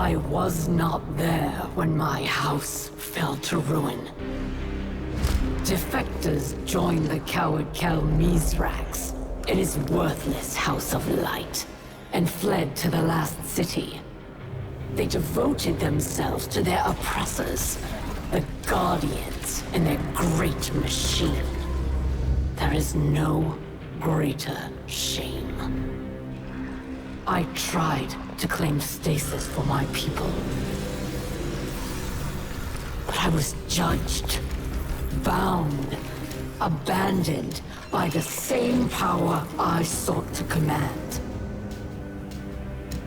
I was not there when my house fell to ruin. Defectors joined the coward Nezarec in his worthless House of Light, and fled to the last city. They devoted themselves to their oppressors, the Guardians, and their great machine. There is no greater shame. I tried to claim stasis for my people, but I was judged, bound, abandoned by the same power I sought to command.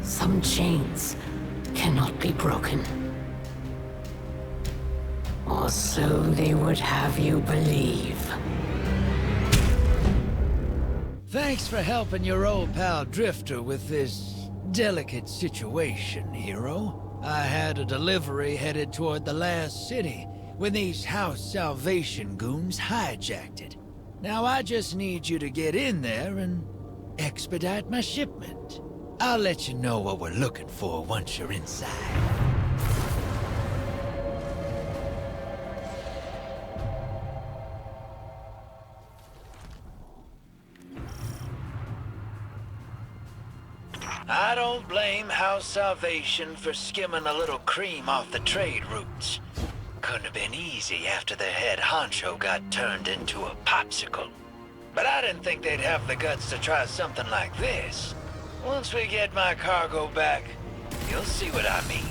Some chains cannot be broken. Or so they would have you believe. Thanks for helping your old pal Drifter with this delicate situation, hero. I had a delivery headed toward the last city when these House Salvation goons hijacked it. Now I just need you to get in there and expedite my shipment. I'll let you know what we're looking for once you're inside. I don't blame House Salvation for skimming a little cream off the trade routes. Couldn't have been easy after their head honcho got turned into a popsicle. But I didn't think they'd have the guts to try something like this. Once we get my cargo back, you'll see what I mean.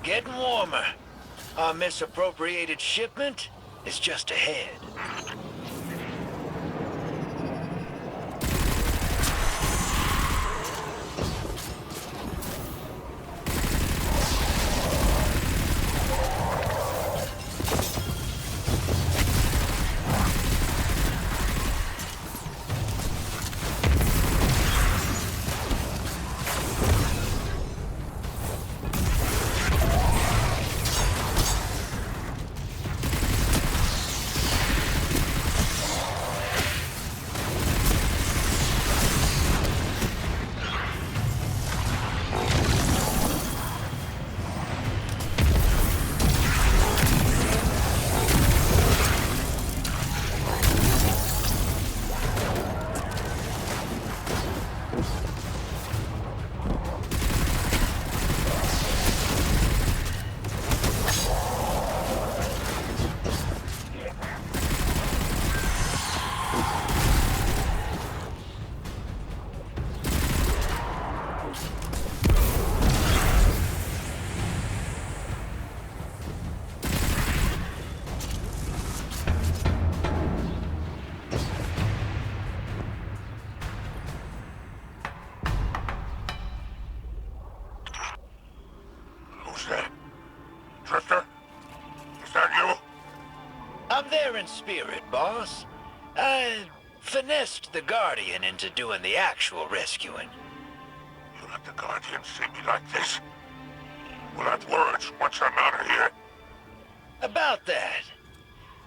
Getting warmer. Our misappropriated shipment is just ahead. Spirit, boss. I finessed the Guardian into doing the actual rescuing. You let the Guardian see me like this? We'll have words once I'm out of here. About that.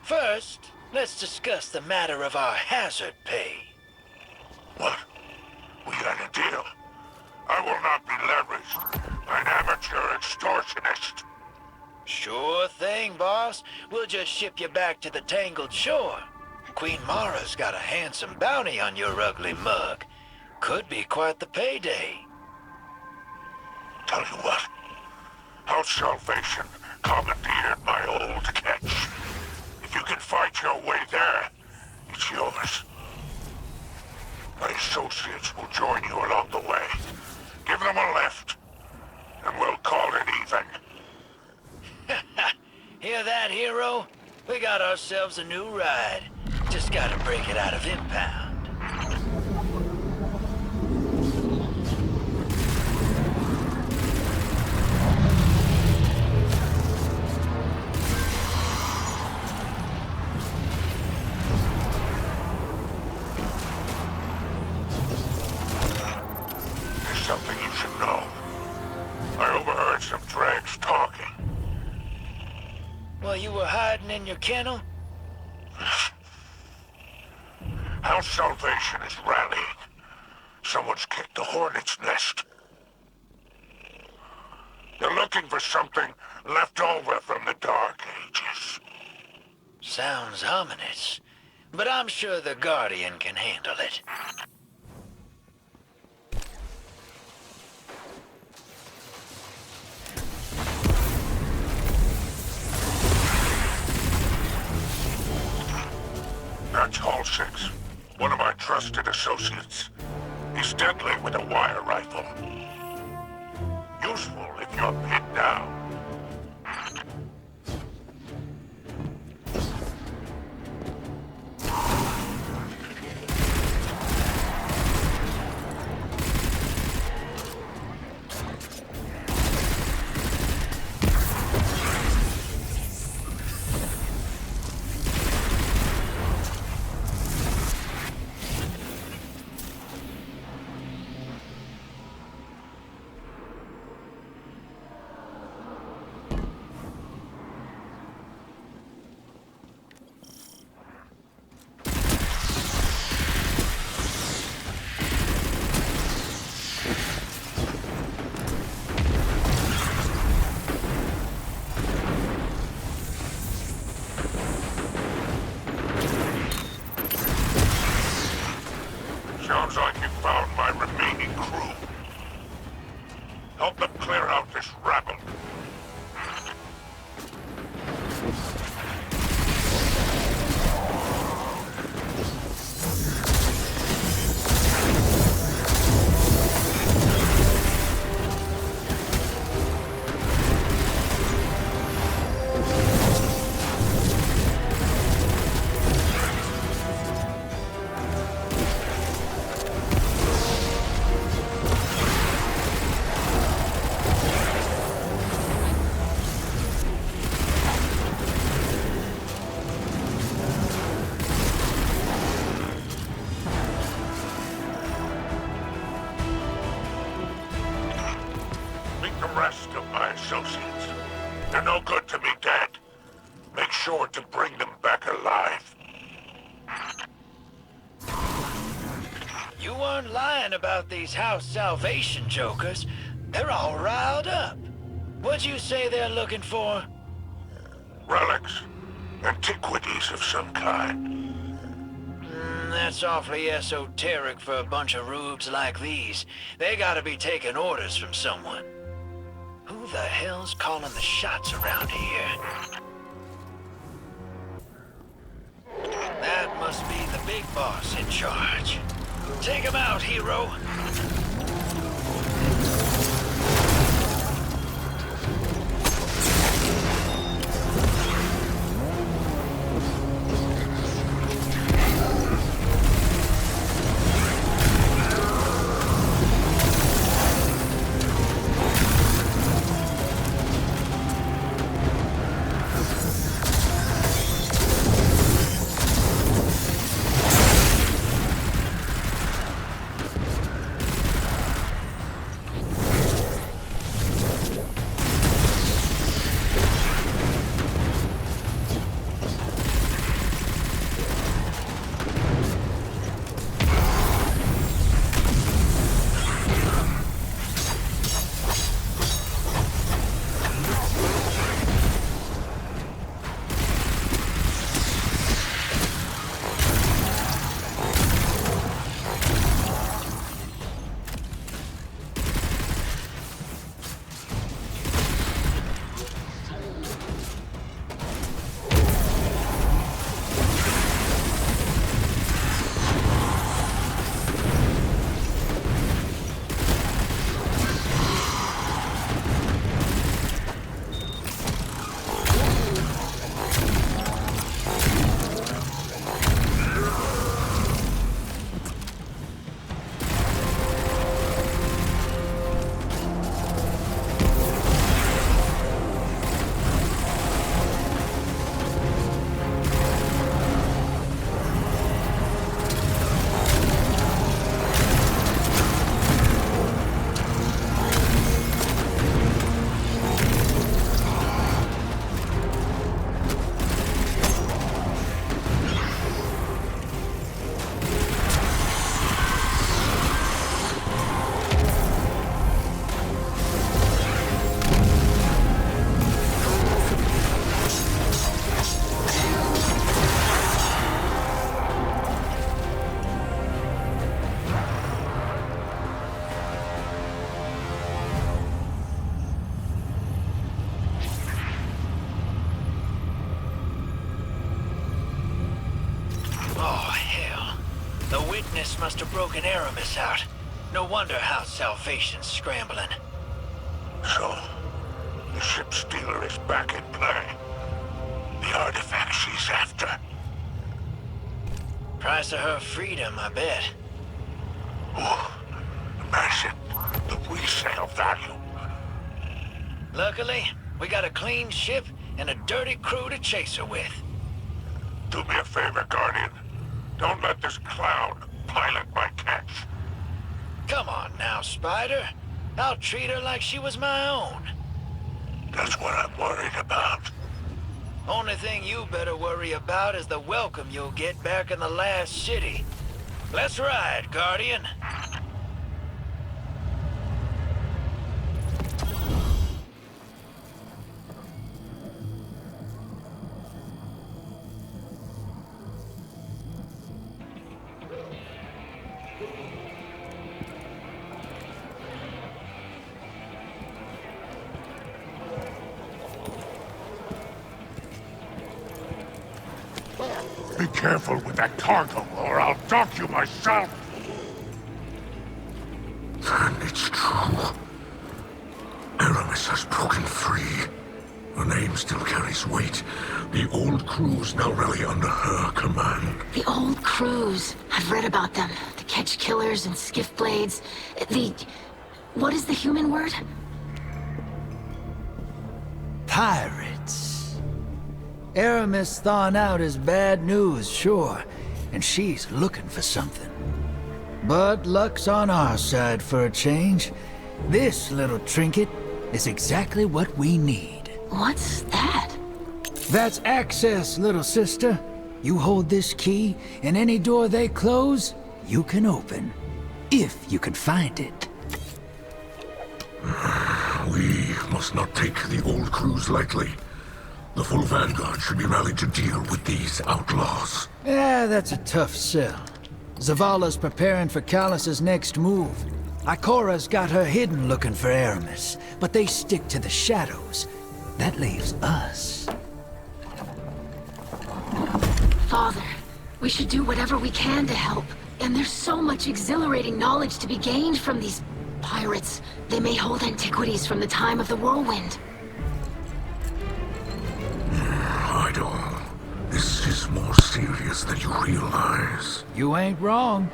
First, let's discuss the matter of our hazard pay. What? We had a deal. I will not be leveraged by an amateur extortionist. Sure thing, boss. We'll just ship you back to the Tangled Shore. Queen Mara's got a handsome bounty on your ugly mug. Could be quite the payday. Tell you what. House Salvation commandeered my old catch. If you can fight your way there, it's yours. Hear that, hero? We got ourselves a new ride. Just gotta break it out of impound. There's something you should know. I overheard some dregs talking. While you were hiding in your kennel? How Salvation is rallying. Someone's kicked the hornet's nest. They're looking for something left over from the Dark Ages. Sounds ominous, but I'm sure the Guardian can handle it. That's Hall 6, one of my trusted associates. He's deadly with a wire rifle. Useful if you're pinned down. Sounds like you found my remaining crew. Help them clear out this rabble. The rest of my associates. They're no good to me dead. Make sure to bring them back alive. You weren't lying about these House Salvation jokers. They're all riled up. What'd you say they're looking for? Relics. Antiquities of some kind. That's awfully esoteric for a bunch of rubes like these. They gotta be taking orders from someone. Who the hell's calling the shots around here? That must be the big boss in charge. Take him out, hero. Gas must have broken Aramis out. No wonder how Salvation's scrambling. So, the Shipstealer is back in play. The artifact she's after. Price of her freedom, I bet. Oh, imagine the resale value. Luckily, we got a clean ship and a dirty crew to chase her with. Do me a favor, Guardian. Don't let this clown pilot my catch. Come on now, Spider. I'll treat her like she was my own. That's what I'm worried about. Only thing you better worry about is the welcome you'll get back in the last city. Let's ride, Guardian. Be careful with that cargo, or I'll dock you myself! And it's true. Aramis has broken free. Her name still carries weight. The old crews now rally under her command. The old crews. I've read about them. The Ketch Killers and Skiff Blades. What is the human word? Pirates. Aramis thawing out is bad news, sure. And she's looking for something. But luck's on our side for a change. This little trinket is exactly what we need. What's that? That's access, little sister. You hold this key, and any door they close, you can open. If you can find it. We must not take the old crews lightly. The full Vanguard should be rallied to deal with these outlaws. Yeah, that's a tough sell. Zavala's preparing for Callus's next move. Ikora's got her hidden looking for Aramis, but they stick to the shadows. That leaves us. Father, we should do whatever we can to help. And there's so much exhilarating knowledge to be gained from these pirates. They may hold antiquities from the time of the whirlwind. Hideout, this is more serious than you realize. You ain't wrong.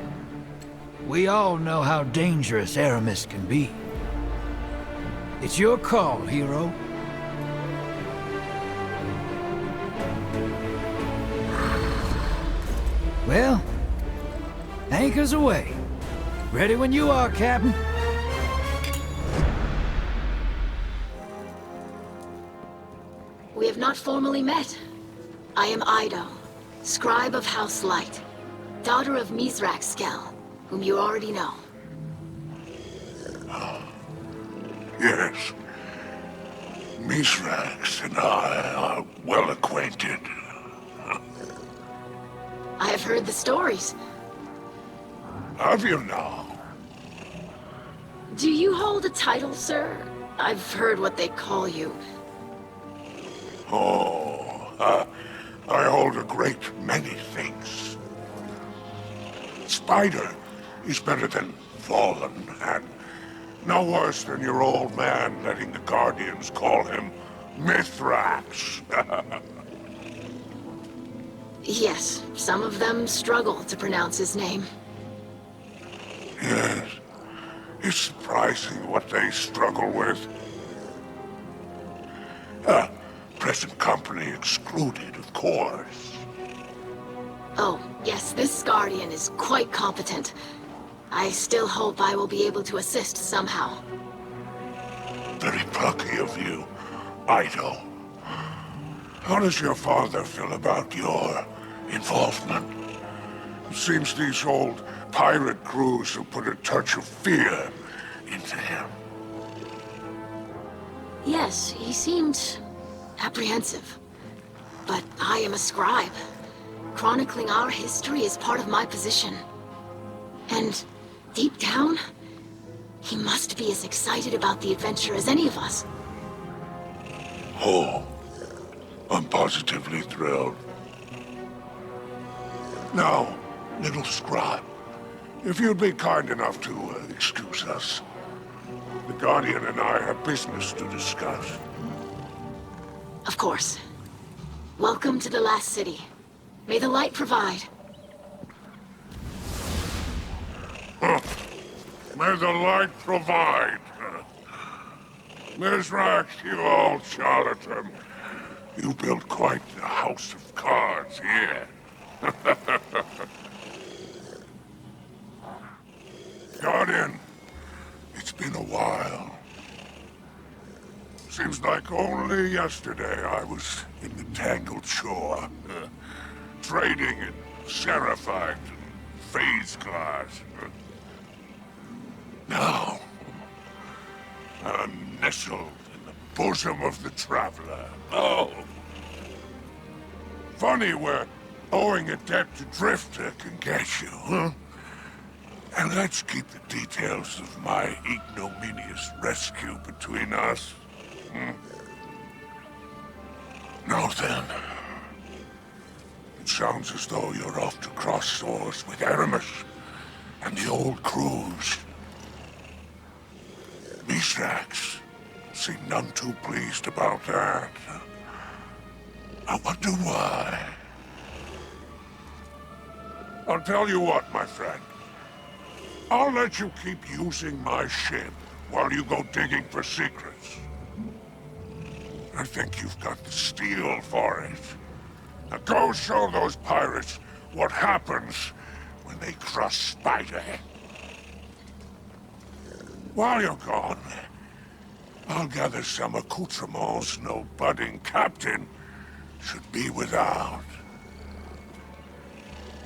We all know how dangerous Aramis can be. It's your call, hero. Well, anchors away. Ready when you are, Captain. We have not formally met. I am Ido, scribe of House Light, daughter of Nezarec Skell, whom you already know. Yes. Misrax and I are well acquainted. I have heard the stories. Have you now? Do you hold a title, sir? I've heard what they call you. I hold a great many things. Spider is better than Fallen, and no worse than your old man letting the Guardians call him Mithrax. Yes, some of them struggle to pronounce his name. Yes, it's surprising what they struggle with. Present company excluded, of course. Oh, yes, this Guardian is quite competent. I still hope I will be able to assist somehow. Very plucky of you, Ido. How does your father feel about your involvement? It seems these old pirate crews have put a touch of fear into him. Yes, he seemed apprehensive. But I am a scribe. Chronicling our history is part of my position. And deep down, he must be as excited about the adventure as any of us. Oh, I'm positively thrilled. Now, little scribe, If you'd be kind enough to excuse us. The Guardian and I have business to discuss. Of course. Welcome to the last city. May the light provide. May the light provide. Nezarec, you old charlatan. You built quite a house of cards here. Guardian, it's been a while. Seems like only yesterday I was in the Tangled Shore, trading in Seraphite and Phase Glass. Now, I'm nestled in the bosom of the Traveler. Oh! Funny where owing a debt to Drifter can get you, huh? And let's keep the details of my ignominious rescue between us. Now then. It sounds as though you're off to cross swords with Aramis and the old crews. Mithrax seem none too pleased about that. I wonder why. I'll tell you what, my friend. I'll let you keep using my ship while you go digging for secrets. I think you've got the steel for it. Now go show those pirates what happens when they cross Spiderhead. While you're gone, I'll gather some accoutrements no budding captain should be without.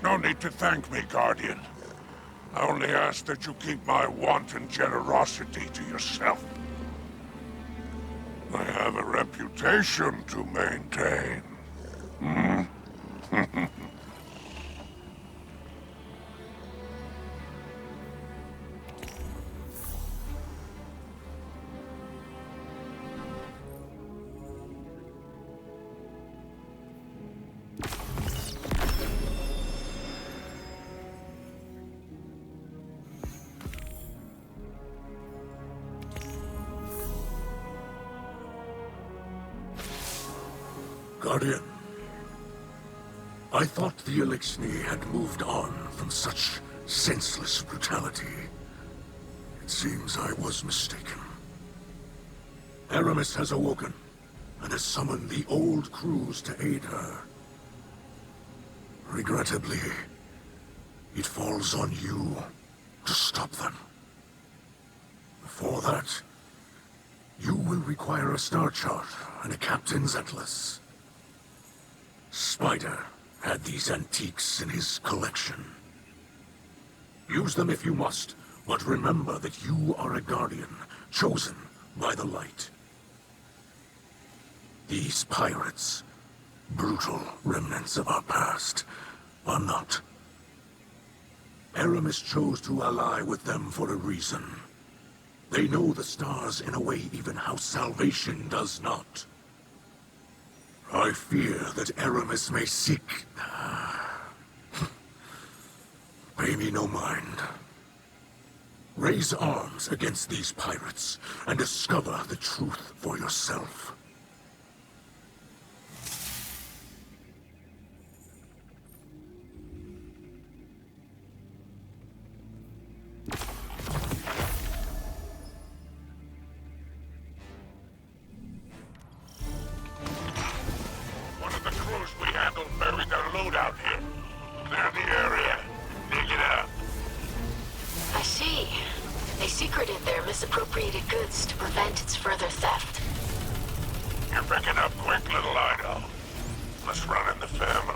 No need to thank me, Guardian. I only ask that you keep my wanton generosity to yourself. I have a reputation to maintain. Guardian, I thought the Elixni had moved on from such senseless brutality. It seems I was mistaken. Aramis has awoken, and has summoned the old crews to aid her. Regrettably, it falls on you to stop them. For that, you will require a star chart and a captain's atlas. Spider had these antiques in his collection. Use them if you must, but remember that you are a guardian, chosen by the light. These pirates, brutal remnants of our past, are not. Aramis chose to ally with them for a reason. They know the stars in a way even House Salvation does not. I fear that Aramis may seek... Pay me no mind. Raise arms against these pirates, and discover the truth for yourself. Misappropriated goods to prevent its further theft. You're picking up quick, little Ido. Must run in the family.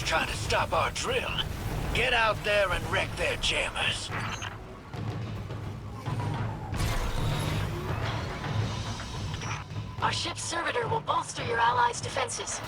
trying to stop our drill. Get out there and wreck their jammers. Our ship's servitor will bolster your allies' defenses.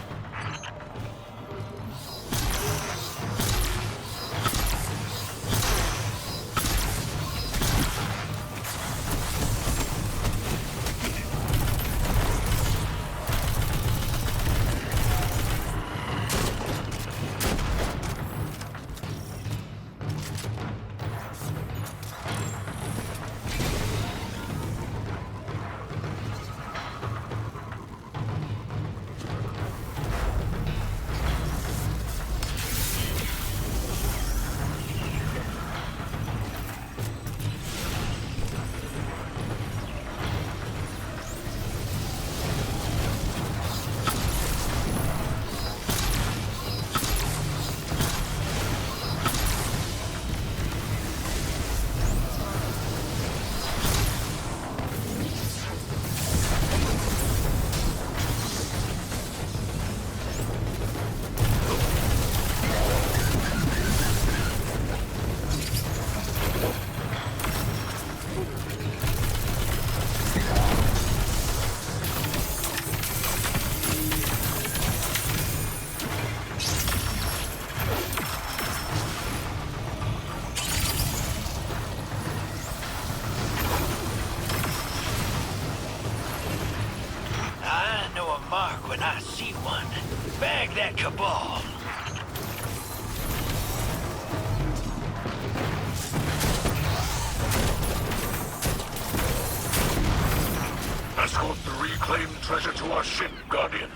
When I see one, bag that cabal. Escort the reclaimed treasure to our ship, Guardian.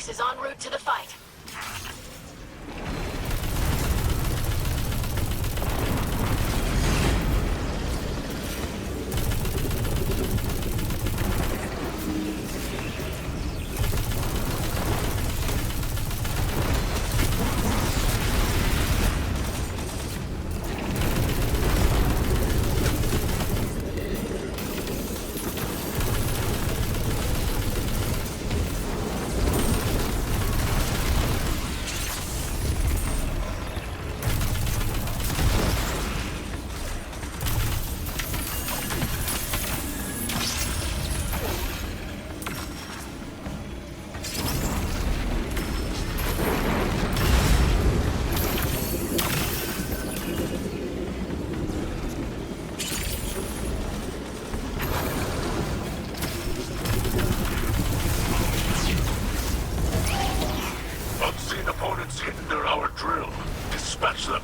Is en route to the fight. Hinder our drill. Dispatch them.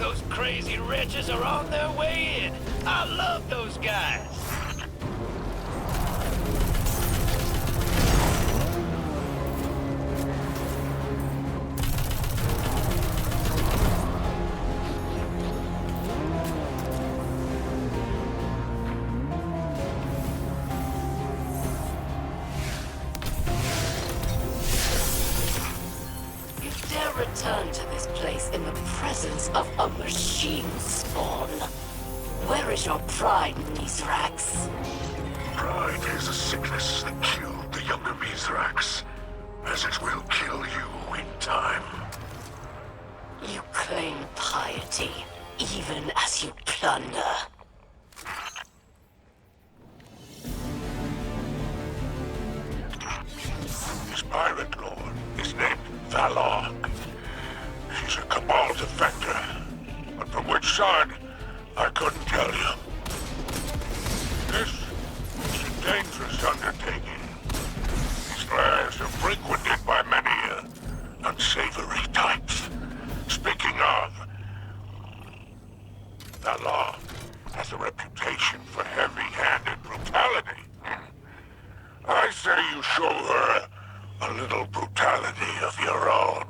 those crazy wretches are on their way in. I love those guys. Return to this place in the presence of a machine spawn. Where is your pride, Nezarec? Pride is a sickness that killed the younger Nezarec, as it will kill you in time. You claim piety, even as you plunder. This pirate lord is named Epilogue. She's a Cabal defector, but from which side, I couldn't tell you. This is a dangerous undertaking. These lairs are frequented by many unsavory types. Speaking of, Epilogue has a reputation for heavy-handed brutality. I say you show her a little brutality of your own.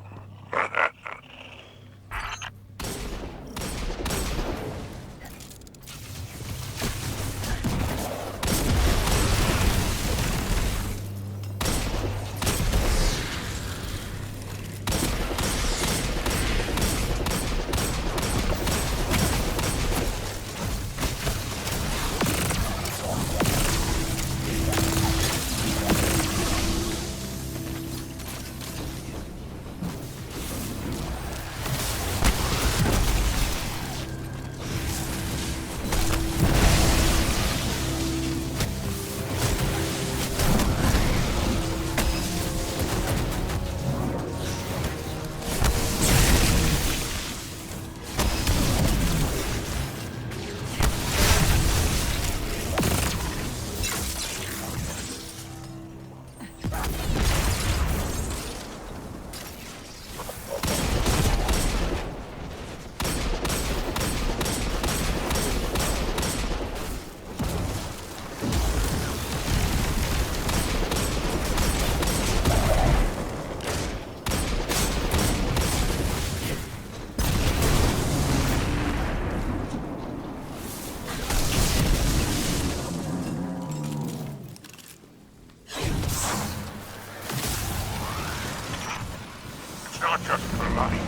Not just for life.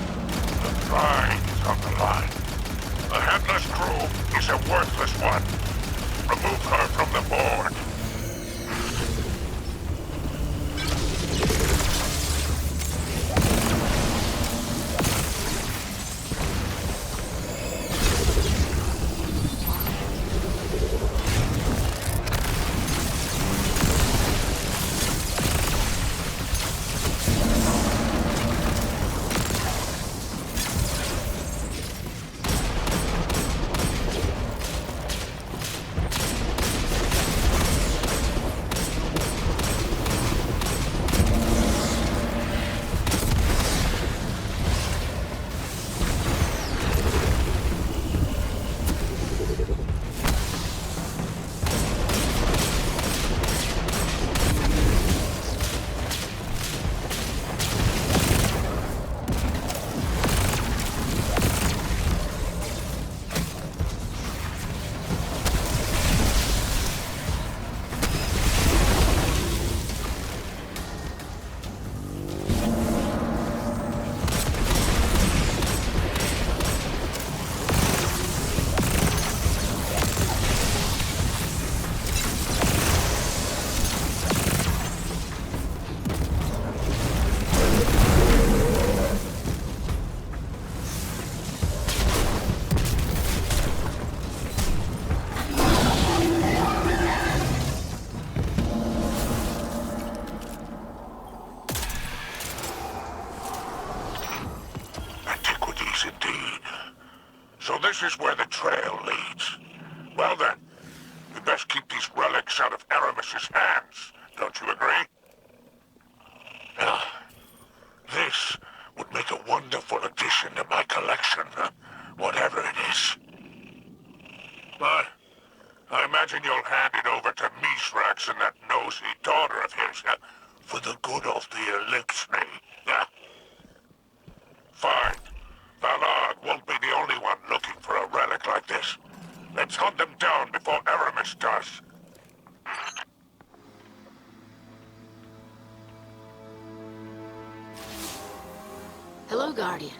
The pride is on the line. The headless crew is a worthless one. Remove her from the board. So this is where the trail leads. Well then, we best keep these relics out of Aramis's hands. Don't you agree? This would make a wonderful addition to my collection. What have imagine you'll hand it over to Nezarec and that nosy daughter of his, for the good of the elixir. Fine. Ballard won't be the only one looking for a relic like this. Let's hunt them down before Aramis does. Hello, Guardian.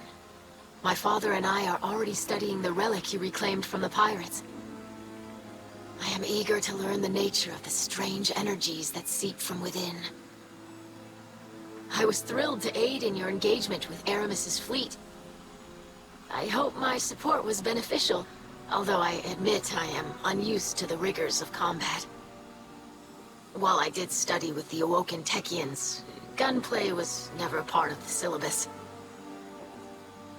My father and I are already studying the relic you reclaimed from the pirates. I am eager to learn the nature of the strange energies that seep from within. I was thrilled to aid in your engagement with Aramis's fleet. I hope my support was beneficial, although I admit I am unused to the rigors of combat. While I did study with the Awoken Techians, gunplay was never a part of the syllabus.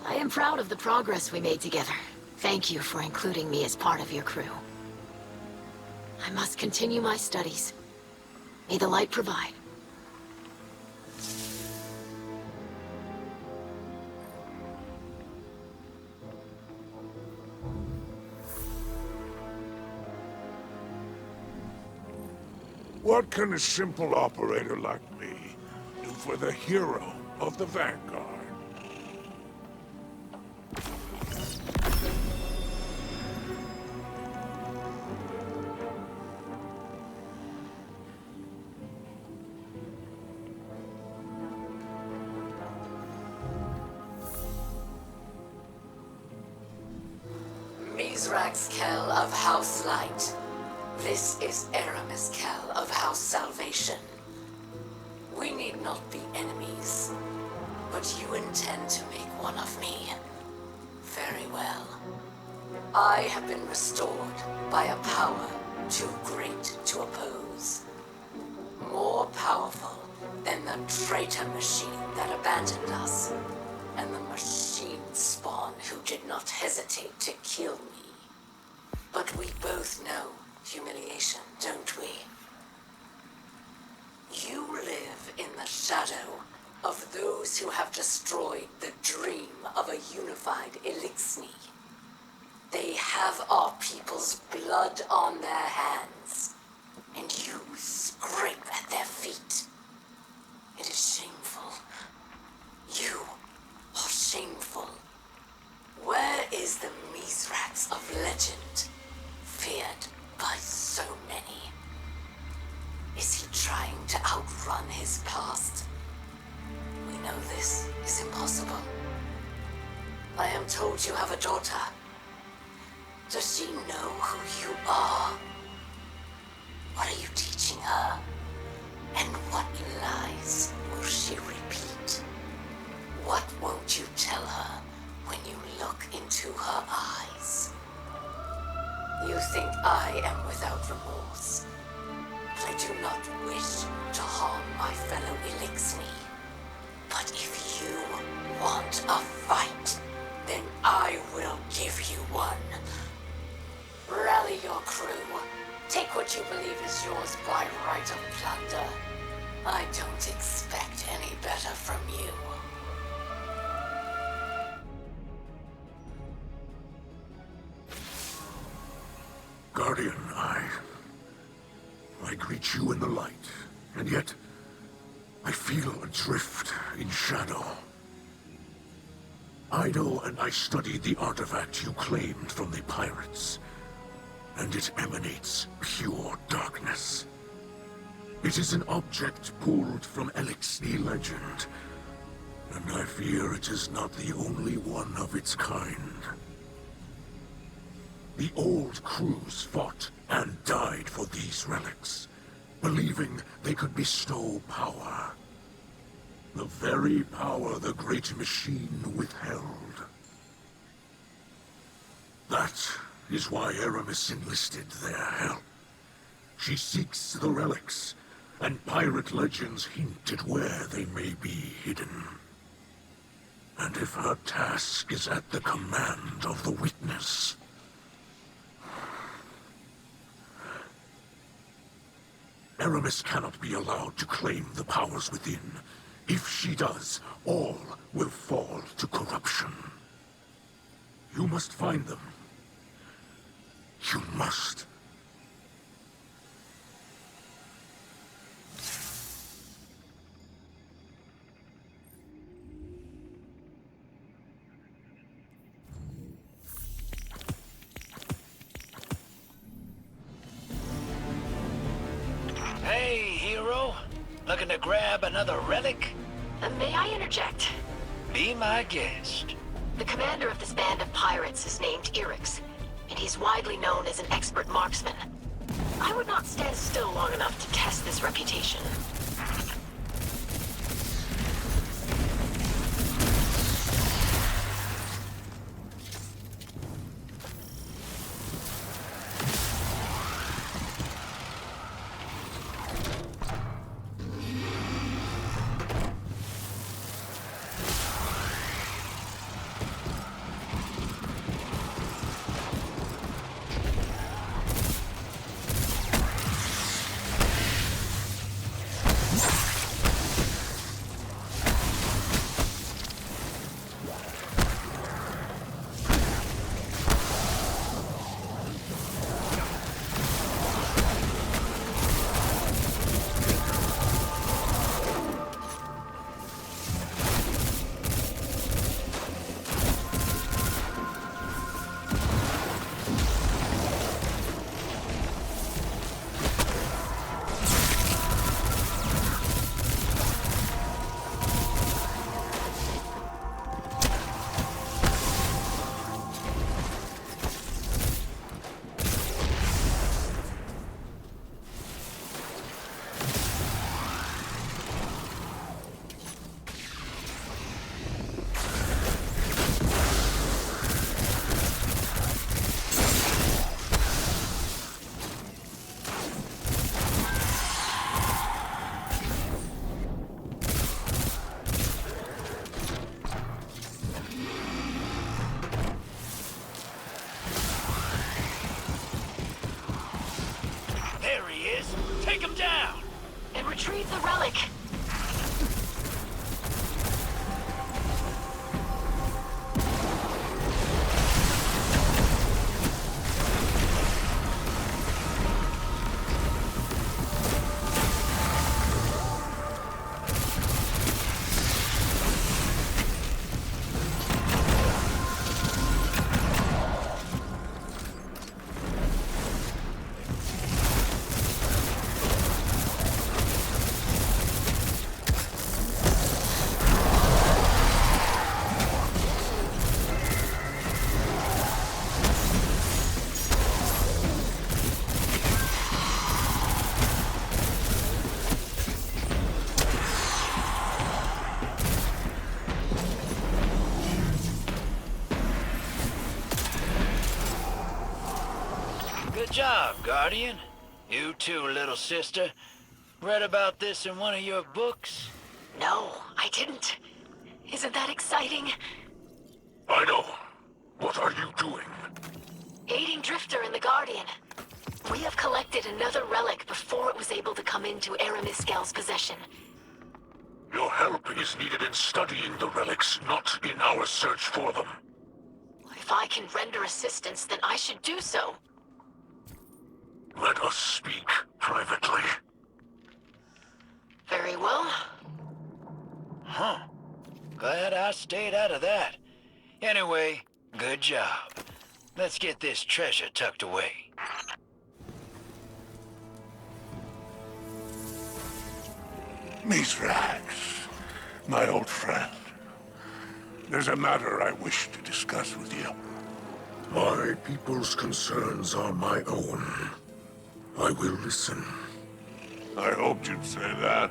I am proud of the progress we made together. Thank you for including me as part of your crew. I must continue my studies. May the light provide. What can a simple operator like me do for the hero of the Vanguard? Nezarec Kell of House Light. This is Aramis Kell of House Salvation. We need not be enemies, but you intend to make one of me. Very well. I have been restored by a power too great to oppose. More powerful than the traitor machine that abandoned us, and the machine spawn who did not hesitate to kill me. But we both know humiliation, don't we? You live in the shadow of those who have destroyed the dream of a unified elixir. They have our people's blood on their hands, and you scrape at their feet. It is shameful. You are shameful. Where is the Nezarec of legend, feared by so many? Is he trying to outrun his past? We know this is impossible. I am told you have a daughter. Does she know who you are? What are you teaching her? And what lies will she repeat? What won't you tell her when you look into her eyes? You think I am without remorse. I do not wish to harm my fellow elixir. But if you want a fight, then I will give you one. Rally your crew. Take what you believe is yours by right of plunder. I don't expect any better from you. Guardian, I greet you in the light, and yet I feel adrift in shadow. Ido and I studied the artifact you claimed from the pirates, and it emanates pure darkness. It is an object pulled from elixir legend, and I fear it is not the only one of its kind. The old crews fought and died for these relics, believing they could bestow power. The very power the great machine withheld. That is why Aramis enlisted their help. She seeks the relics, and pirate legends hint at where they may be hidden. And if her task is at the command of the Witness, Aramis cannot be allowed to claim the powers within. If she does, all will fall to corruption. You must find them. You must. Looking to grab another relic? May I interject? Be my guest. The commander of this band of pirates is named Irix, and he's widely known as an expert marksman. I would not stand still long enough to test this reputation. Take him down! And retrieve the relic! Good job, Guardian. You too, little sister. Read about this in one of your books? No, I didn't. Isn't that exciting? I know. What are you doing? Aiding Drifter and the Guardian. We have collected another relic before it was able to come into Aramis-Gel's possession. Your help is needed in studying the relics, not in our search for them. If I can render assistance, then I should do so. Let us speak privately. Very well. Huh. Glad I stayed out of that. Anyway, good job. Let's get this treasure tucked away. Nezarec, my old friend. There's a matter I wish to discuss with you. My people's concerns are my own. I will listen. I hoped you'd say that.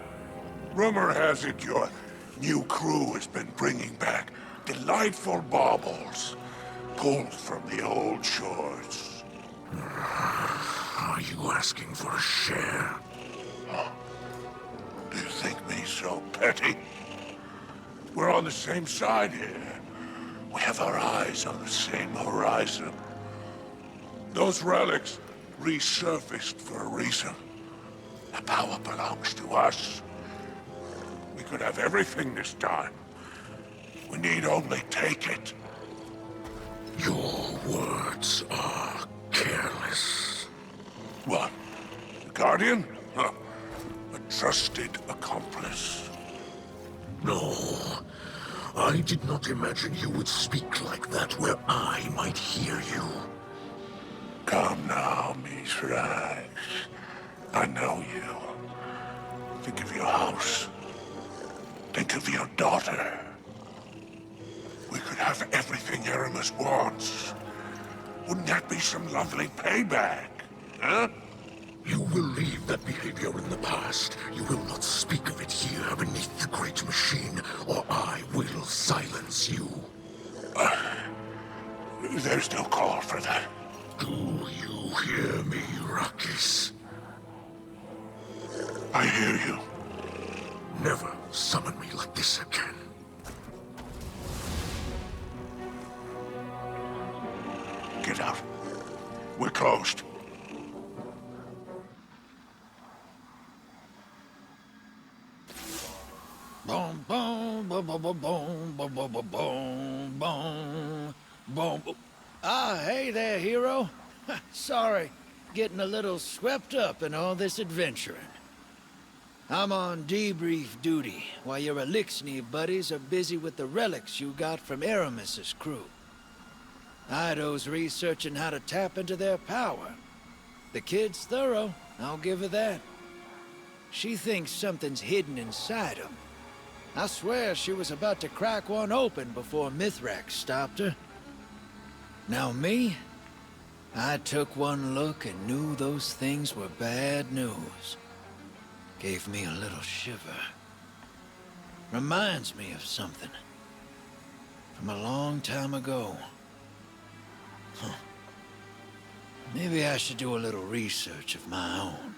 Rumor has it your new crew has been bringing back delightful baubles, pulled from the old shores. Are you asking for a share? Do you think me so petty? We're on the same side here. We have our eyes on the same horizon. Those relics resurfaced for a reason. The power belongs to us. We could have everything this time. We need only take it. Your words are careless. What? The Guardian? Huh. A trusted accomplice. No. I did not imagine you would speak like that where I might hear you. Come now, Nezarec. I know you. Think of your house. Think of your daughter. We could have everything Aramis wants. Wouldn't that be some lovely payback? Huh? You will leave that behavior in the past. You will not speak of it here beneath the great machine, or I will silence you. There's no call for that. Do you hear me, Rakis? I hear you. Never summon me like this again. Get out. We're closed. Boom, boom, boom, boom, boom, boom, boom, boom, boom, boom, boom, boom, boom. Ah, hey there, hero. Sorry, getting a little swept up in all this adventuring. I'm on debrief duty, while your Elixni buddies are busy with the relics you got from Aramis's crew. Ido's researching how to tap into their power. The kid's thorough, I'll give her that. She thinks something's hidden inside him. I swear she was about to crack one open before Nezarec stopped her. Now me? I took one look and knew those things were bad news. Gave me a little shiver. Reminds me of something. From a long time ago. Huh. Maybe I should do a little research of my own.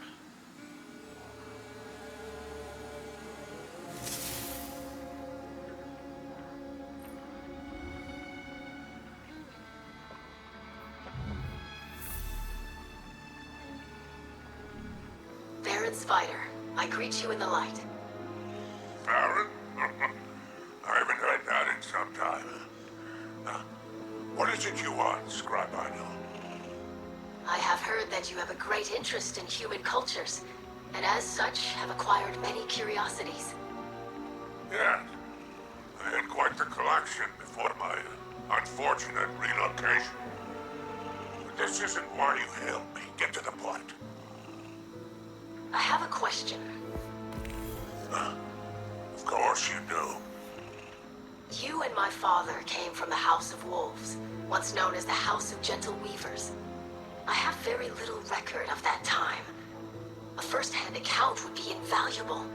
Spider, I greet you in the light. Baron? I haven't heard that in some time. What is it you want, Scribino? I have heard that you have a great interest in human cultures, and as such have acquired many curiosities. Yes. I had quite the collection before my unfortunate relocation. But this isn't why you hailed me. Get to the point. I have a question. Of course you do. You and my father came from the House of Wolves, once known as the House of Gentle Weavers. I have very little record of that time. A first-hand account would be invaluable.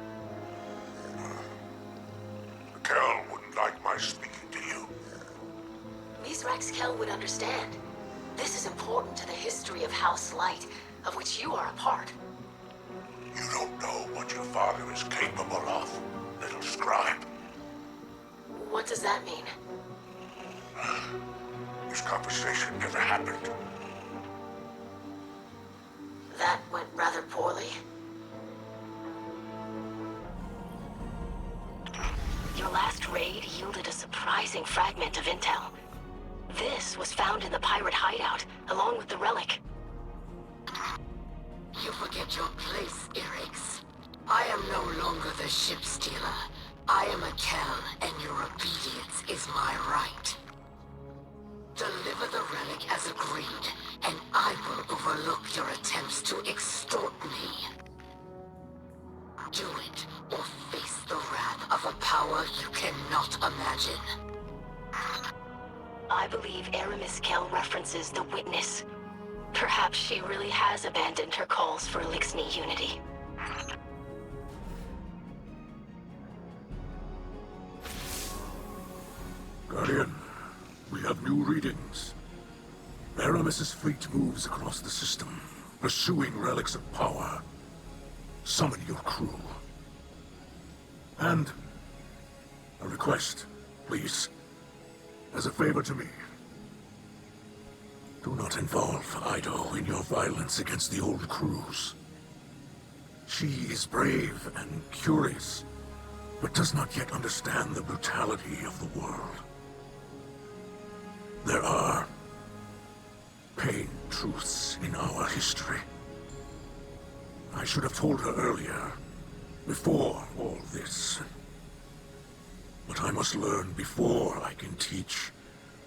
Kel wouldn't like my speaking to you. Nezarec Kel would understand. This is important to the history of House Light, of which you are a part. You don't know what your father is capable of, little scribe. What does that mean? This conversation never happened. That went rather poorly. Your last raid yielded a surprising fragment of intel. This was found in the pirate hideout, along with the relic. You forget your place, Irix. I am no longer the Shipstealer. I am a Kel, and your obedience is my right. Deliver the relic as agreed, and I will overlook your attempts to extort me. Do it, or face the wrath of a power you cannot imagine. I believe Aramis Kel references the Witness. Perhaps she really has abandoned her calls for Elixni unity. Guardian, we have new readings. Aramis's fleet moves across the system, pursuing relics of power. Summon your crew. And a request, please. As a favor to me. Do not involve Ido in your violence against the old crews. She is brave and curious, but does not yet understand the brutality of the world. There are pain truths in our history. I should have told her earlier, before all this. But I must learn before I can teach,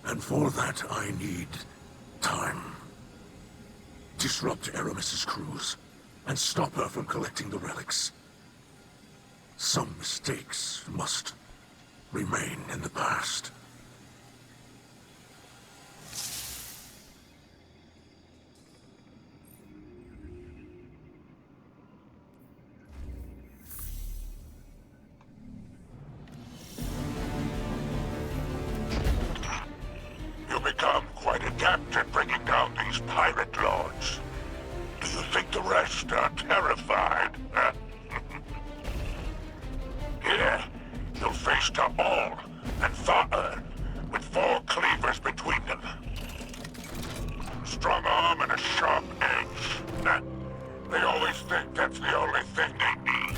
and for that I need time. Disrupt Aramis's crews, and stop her from collecting the relics. Some mistakes must remain in the past. You become quite adept at bringing down these pirate lords. Do you think the rest are terrified? Here, you'll face Tamer and Fa'er, with 4 cleavers between them. Strong arm and a sharp edge. They always think that's the only thing they need.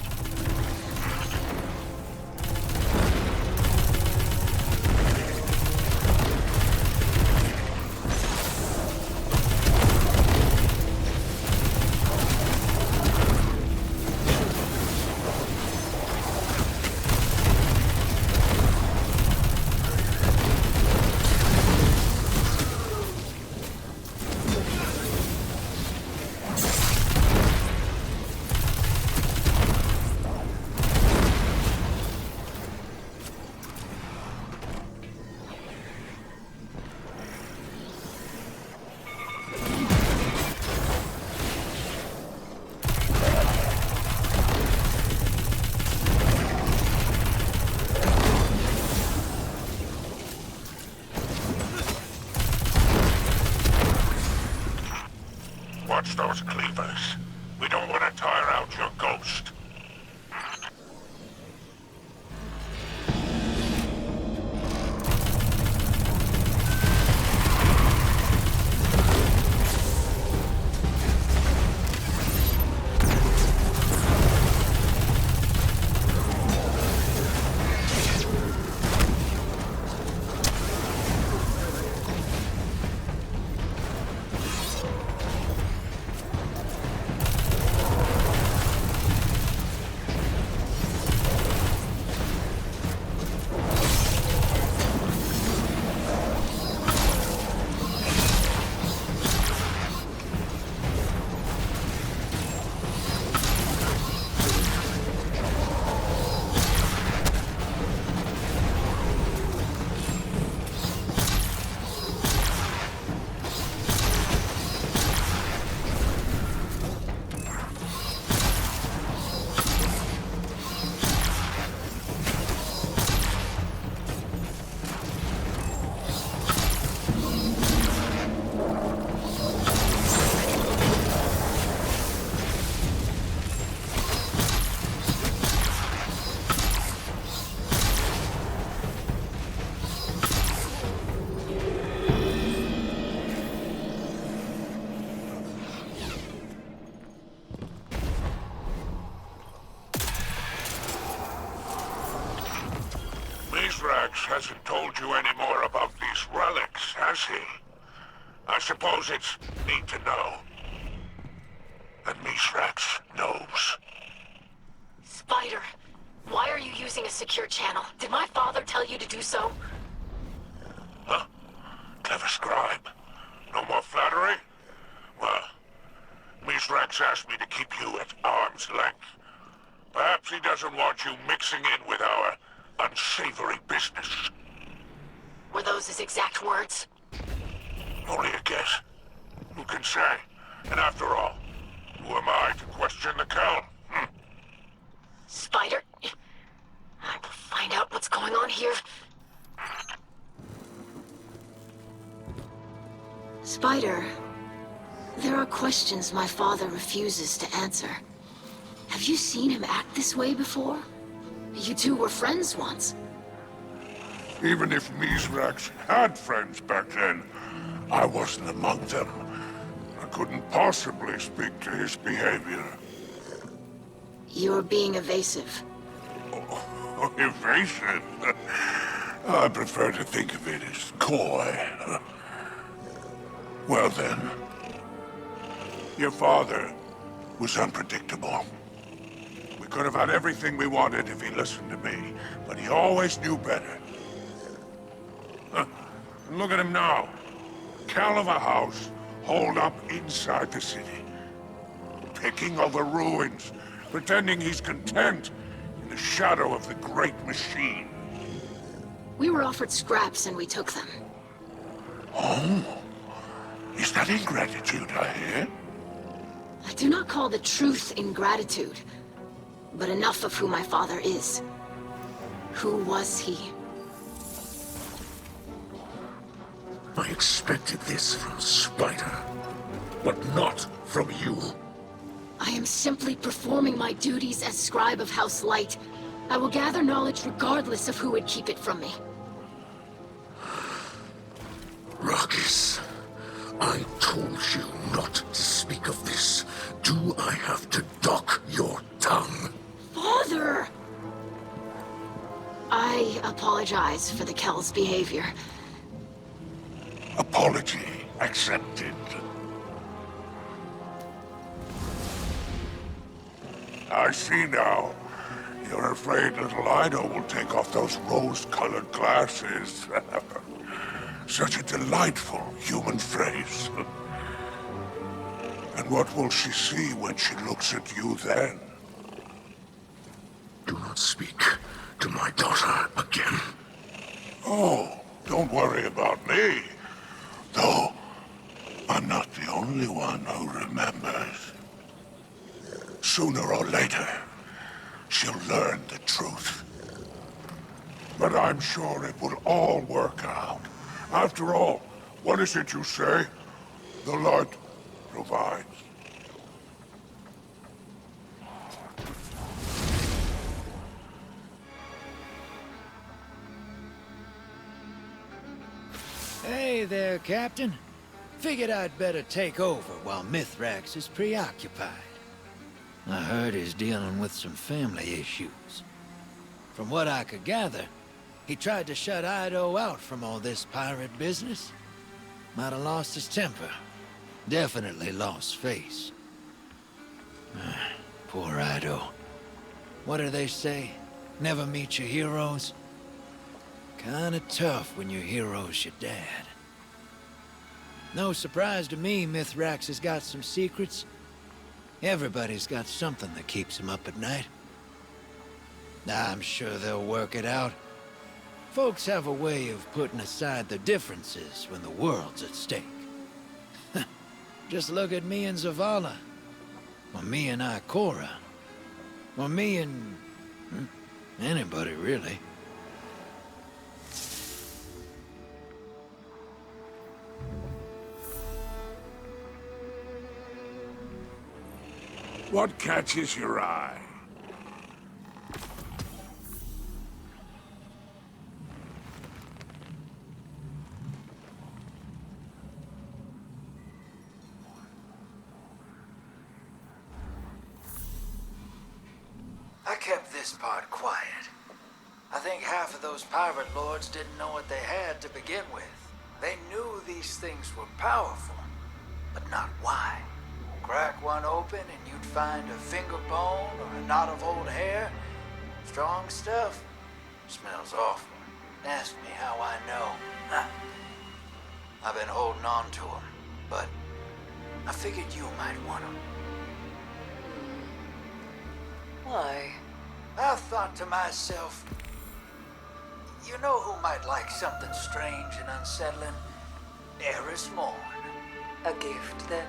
Watch those cleavers. We don't want to tire out your ghost. Nezarec hasn't told you any more about these relics, has he? I suppose it's neat to know. And Nezarec knows. Spider, why are you using a secure channel? Did my father tell you to do so? Huh? Clever scribe. No more flattery? Well, Nezarec asked me to keep you at arm's length. Perhaps he doesn't want you mixing in with our unsavory business. Were those his exact words? Only a guess. Who can say? And after all, who am I to question the Count? Spider, I will find out what's going on here. Spider, there are questions my father refuses to answer. Have you seen him act this way before? You two were friends once. Even if Nezarec had friends back then, I wasn't among them. I couldn't possibly speak to his behavior. You're being evasive. Oh, evasive? I prefer to think of it as coy. Well then, your father was unpredictable. We could have had everything we wanted if he listened to me, but he always knew better. And look at him now. Cal of a house, holed up inside the city. Picking over ruins, pretending he's content in the shadow of the great machine. We were offered scraps and we took them. Oh? Is that ingratitude I hear? I do not call the truth ingratitude, but enough of who my father is. Who was he? I expected this from Spider, but not from you. I am simply performing my duties as scribe of House Light. I will gather knowledge regardless of who would keep it from me. Ruckus, I told you not to speak of this. Do I have to dock your tongue? Father! I apologize for the Kel's behavior. Apology accepted. I see now. You're afraid little Ido will take off those rose-colored glasses. Such a delightful human phrase. And what will she see when she looks at you then? Do not speak to my daughter again. Oh, don't worry about me. Though, I'm not the only one who remembers. Sooner or later, she'll learn the truth. But I'm sure it will all work out. After all, what is it you say? The light provides. Hey there, Captain. Figured I'd better take over while Mithrax is preoccupied. I heard he's dealing with some family issues. From what I could gather, he tried to shut Ido out from all this pirate business. Might have lost his temper. Definitely lost face. Poor Ido. What do they say? Never meet your heroes? Kinda tough when your hero's your dad. No surprise to me Mithrax has got some secrets. Everybody's got something that keeps him up at night. I'm sure they'll work it out. Folks have a way of putting aside their differences when the world's at stake. Just look at me and Zavala. Or me and Ikora. Or me and... anybody, really. What catches your eye? I kept this part quiet. I think half of those pirate lords didn't know what they had to begin with. They knew these things were powerful, but not why. Crack one open and you'd find a finger bone or a knot of old hair. Strong stuff. Smells awful. Ask me how I know. I've been holding on to them, but I figured you might want them. Why? I thought to myself, you know who might like something strange and unsettling? Eris Morn. A gift, then?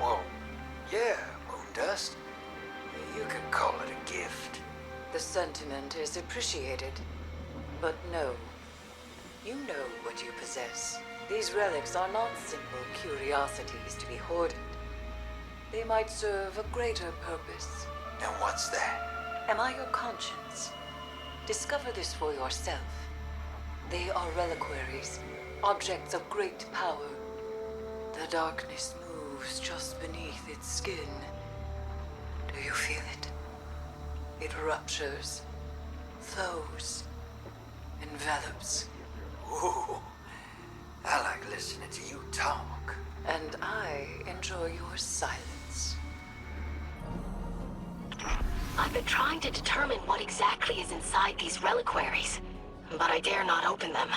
Well, yeah, Moondust. You could call it a gift. The sentiment is appreciated. But no. You know what you possess. These relics are not simple curiosities to be hoarded. They might serve a greater purpose. And what's that? Am I your conscience? Discover this for yourself. They are reliquaries, objects of great power. The darkness moves just beneath its skin. Do you feel it? It ruptures, flows, envelops. Ooh, I like listening to you talk. And I enjoy your silence. I've been trying to determine what exactly is inside these reliquaries, but I dare not open them.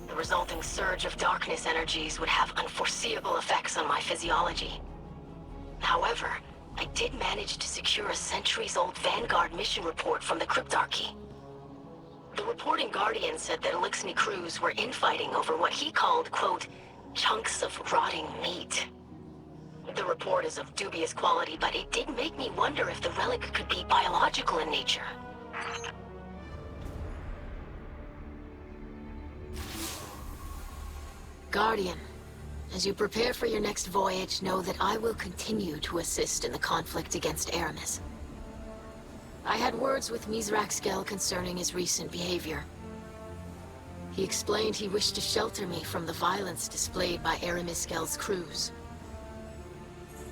The resulting surge of darkness energies would have unforeseeable effects on my physiology. However, I did manage to secure a centuries-old Vanguard mission report from the Cryptarchy. The reporting Guardian said that Elixni crews were infighting over what he called, quote, chunks of rotting meat. The report is of dubious quality, but it did make me wonder if the relic could be biological in nature. Guardian, as you prepare for your next voyage, know that I will continue to assist in the conflict against Aramis. I had words with Mizraxkel concerning his recent behavior. He explained he wished to shelter me from the violence displayed by Aramiskel's crews.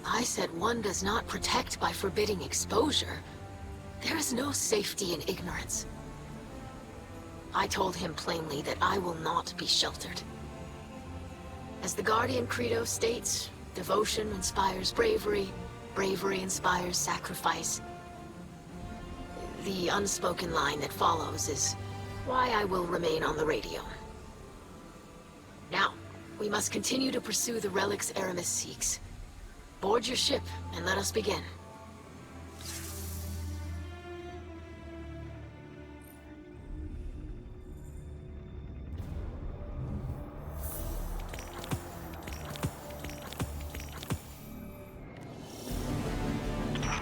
I said one does not protect by forbidding exposure. There is no safety in ignorance. I told him plainly that I will not be sheltered. As the Guardian Credo states, devotion inspires bravery, bravery inspires sacrifice. The unspoken line that follows is why I will remain on the radio. Now, we must continue to pursue the relics Aramis seeks. Board your ship and let us begin.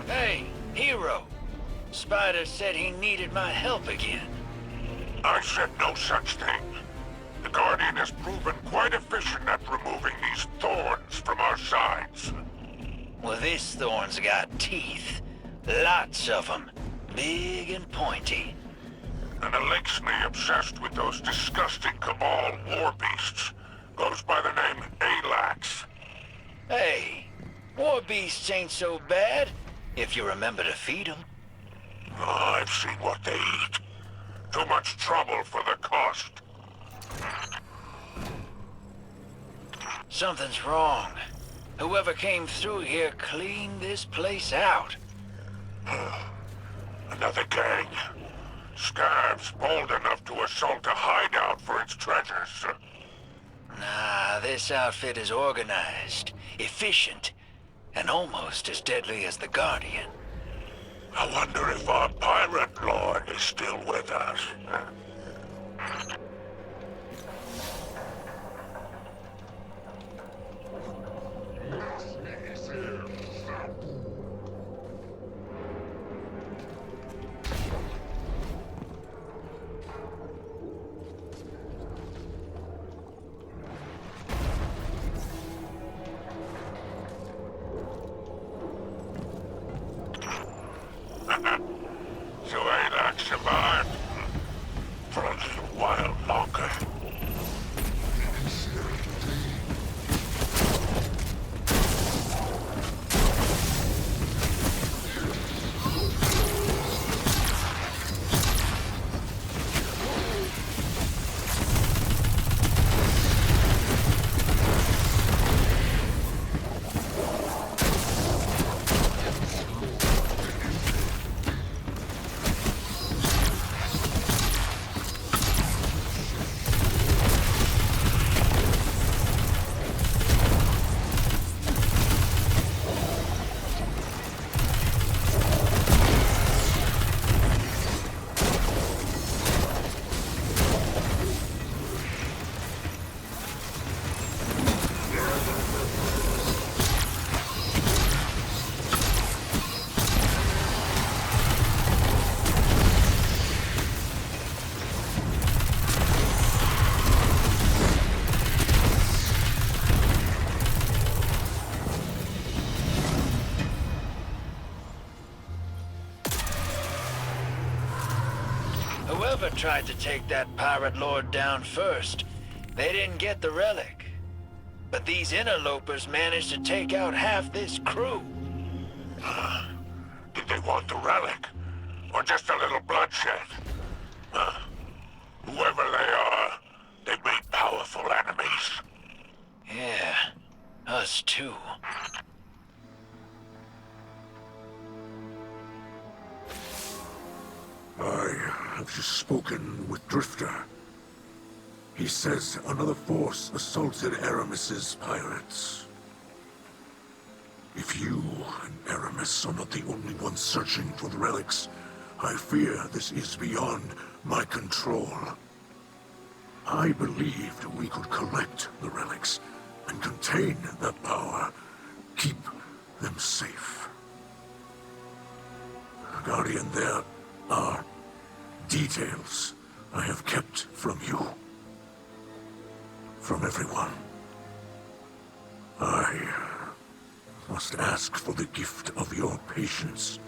Hey, Hero. Spider said he needed my help again. I said no such thing. The Guardian has proven quite efficient at removing these thorns from our sides. Well, this thorn's got teeth. Lots of them. Big and pointy. An Elixni obsessed with those disgusting Cabal war beasts goes by the name Alax. Hey, war beasts ain't so bad if you remember to feed them. I've seen what they eat. Too much trouble for the cost. Something's wrong. Whoever came through here cleaned this place out. Another gang. Scabs bold enough to assault a hideout for its treasures. Nah, this outfit is organized, efficient, and almost as deadly as the Guardian. I wonder if our pirate lord is still with us. So Alax survived for a little while longer. Whoever tried to take that pirate lord down first, they didn't get the relic. But these interlopers managed to take out half this crew. Did they want the relic? Or just a little bloodshed? Whoever they are, they made powerful enemies. Yeah, us too. I have just spoken with Drifter. He says another force assaulted Aramis's pirates. If you and Aramis are not the only ones searching for the relics, I fear this is beyond my control. I believed we could collect the relics and contain that power, keep them safe. Guardian, there are details I have kept from you. From everyone. I must ask for the gift of your patience.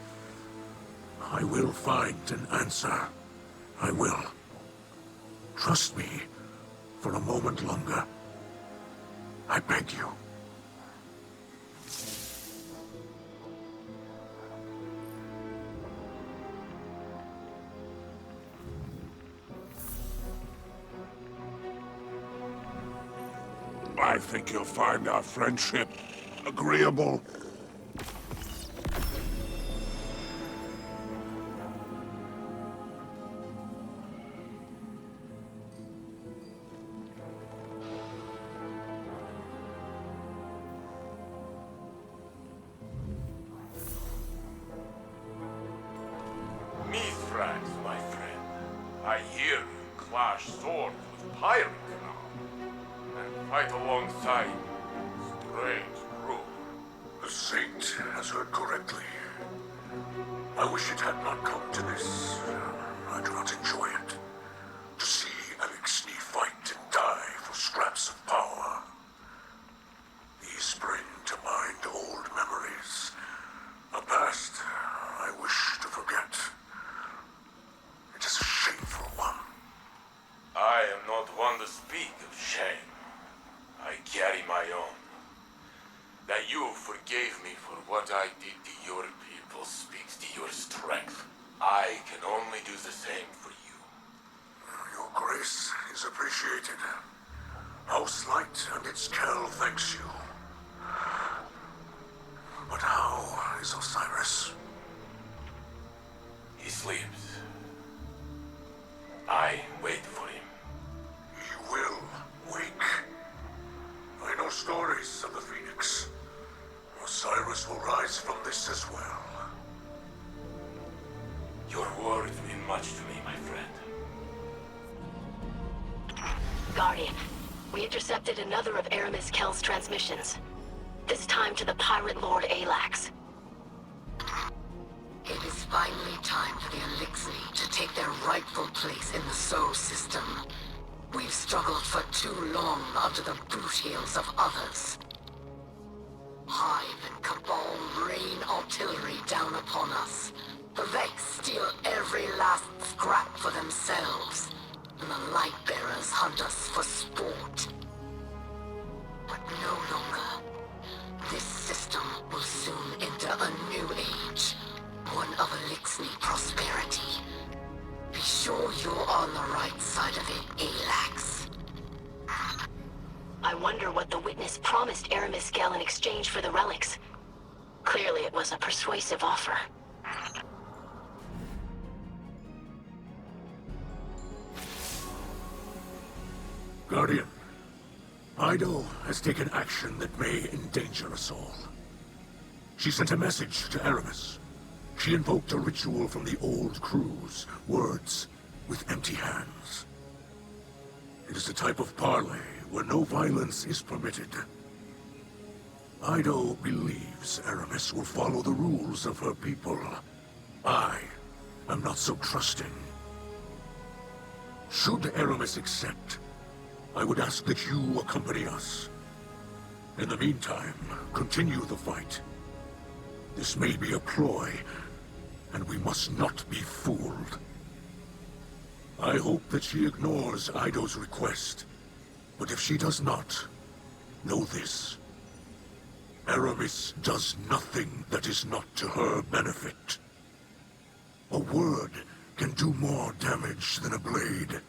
I will find an answer. I will. Trust me for a moment longer. I beg you. I think you'll find our friendship agreeable. Nezarec, my friend. I hear you clash swords with pirates now, and fight alongside strange crew. The Saint has heard correctly. I wish it had not come to this. I do not enjoy it. To see Elixni fight and die for scraps of power. These bring to mind old memories. A past I wish to forget. It is a shameful one. I am not one to speak of shame. I carry my own. That you forgave me for what I did to your people speaks to your strength. I can only do the same for you. Your grace is appreciated. House Light and its Kell thanks you. But how is Osiris? He sleeps. I wait for him. He will wake. I know stories of the Phoenix. Osiris will rise from this as well. Your words mean much to me, my friend. Guardian, we intercepted another of Aramis Kell's transmissions. This time to the pirate lord Alax. It is finally time for the Elixni to take their rightful place in the Sol system. We've struggled for too long under the boot heels of others. Hive and Cabal rain artillery down upon us. The Vex steal every last scrap for themselves. And the Lightbearers hunt us for sport. But no longer. This system will soon enter a new age. One of Elixni prosperity. Be sure you're on the right side of it, Alax. I wonder what the witness promised Aramis Kell in exchange for the relics. Clearly it was a persuasive offer. Guardian, Ido has taken action that may endanger us all. She sent a message to Aramis. She invoked a ritual from the old crews, words with empty hands. It is a type of parley where no violence is permitted. Ido believes Aramis will follow the rules of her people. I am not so trusting. Should Aramis accept, I would ask that you accompany us. In the meantime, continue the fight. This may be a ploy, and we must not be fooled. I hope that she ignores Ido's request, but if she does not, know this. Aramis does nothing that is not to her benefit. A word can do more damage than a blade,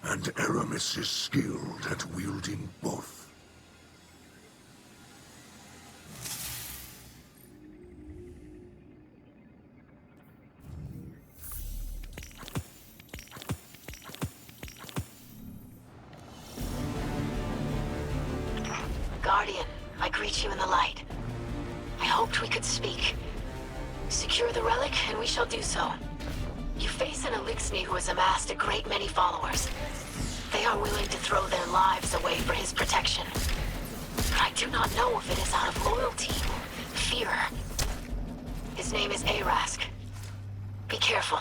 and Aramis is skilled at wielding both. Guardian, I greet you in the light. hoped we could speak. Secure the relic, and we shall do so. You face an Elixni who has amassed a great many followers. They are willing to throw their lives away for his protection. But I do not know if it is out of loyalty or fear. His name is Arask. Be careful.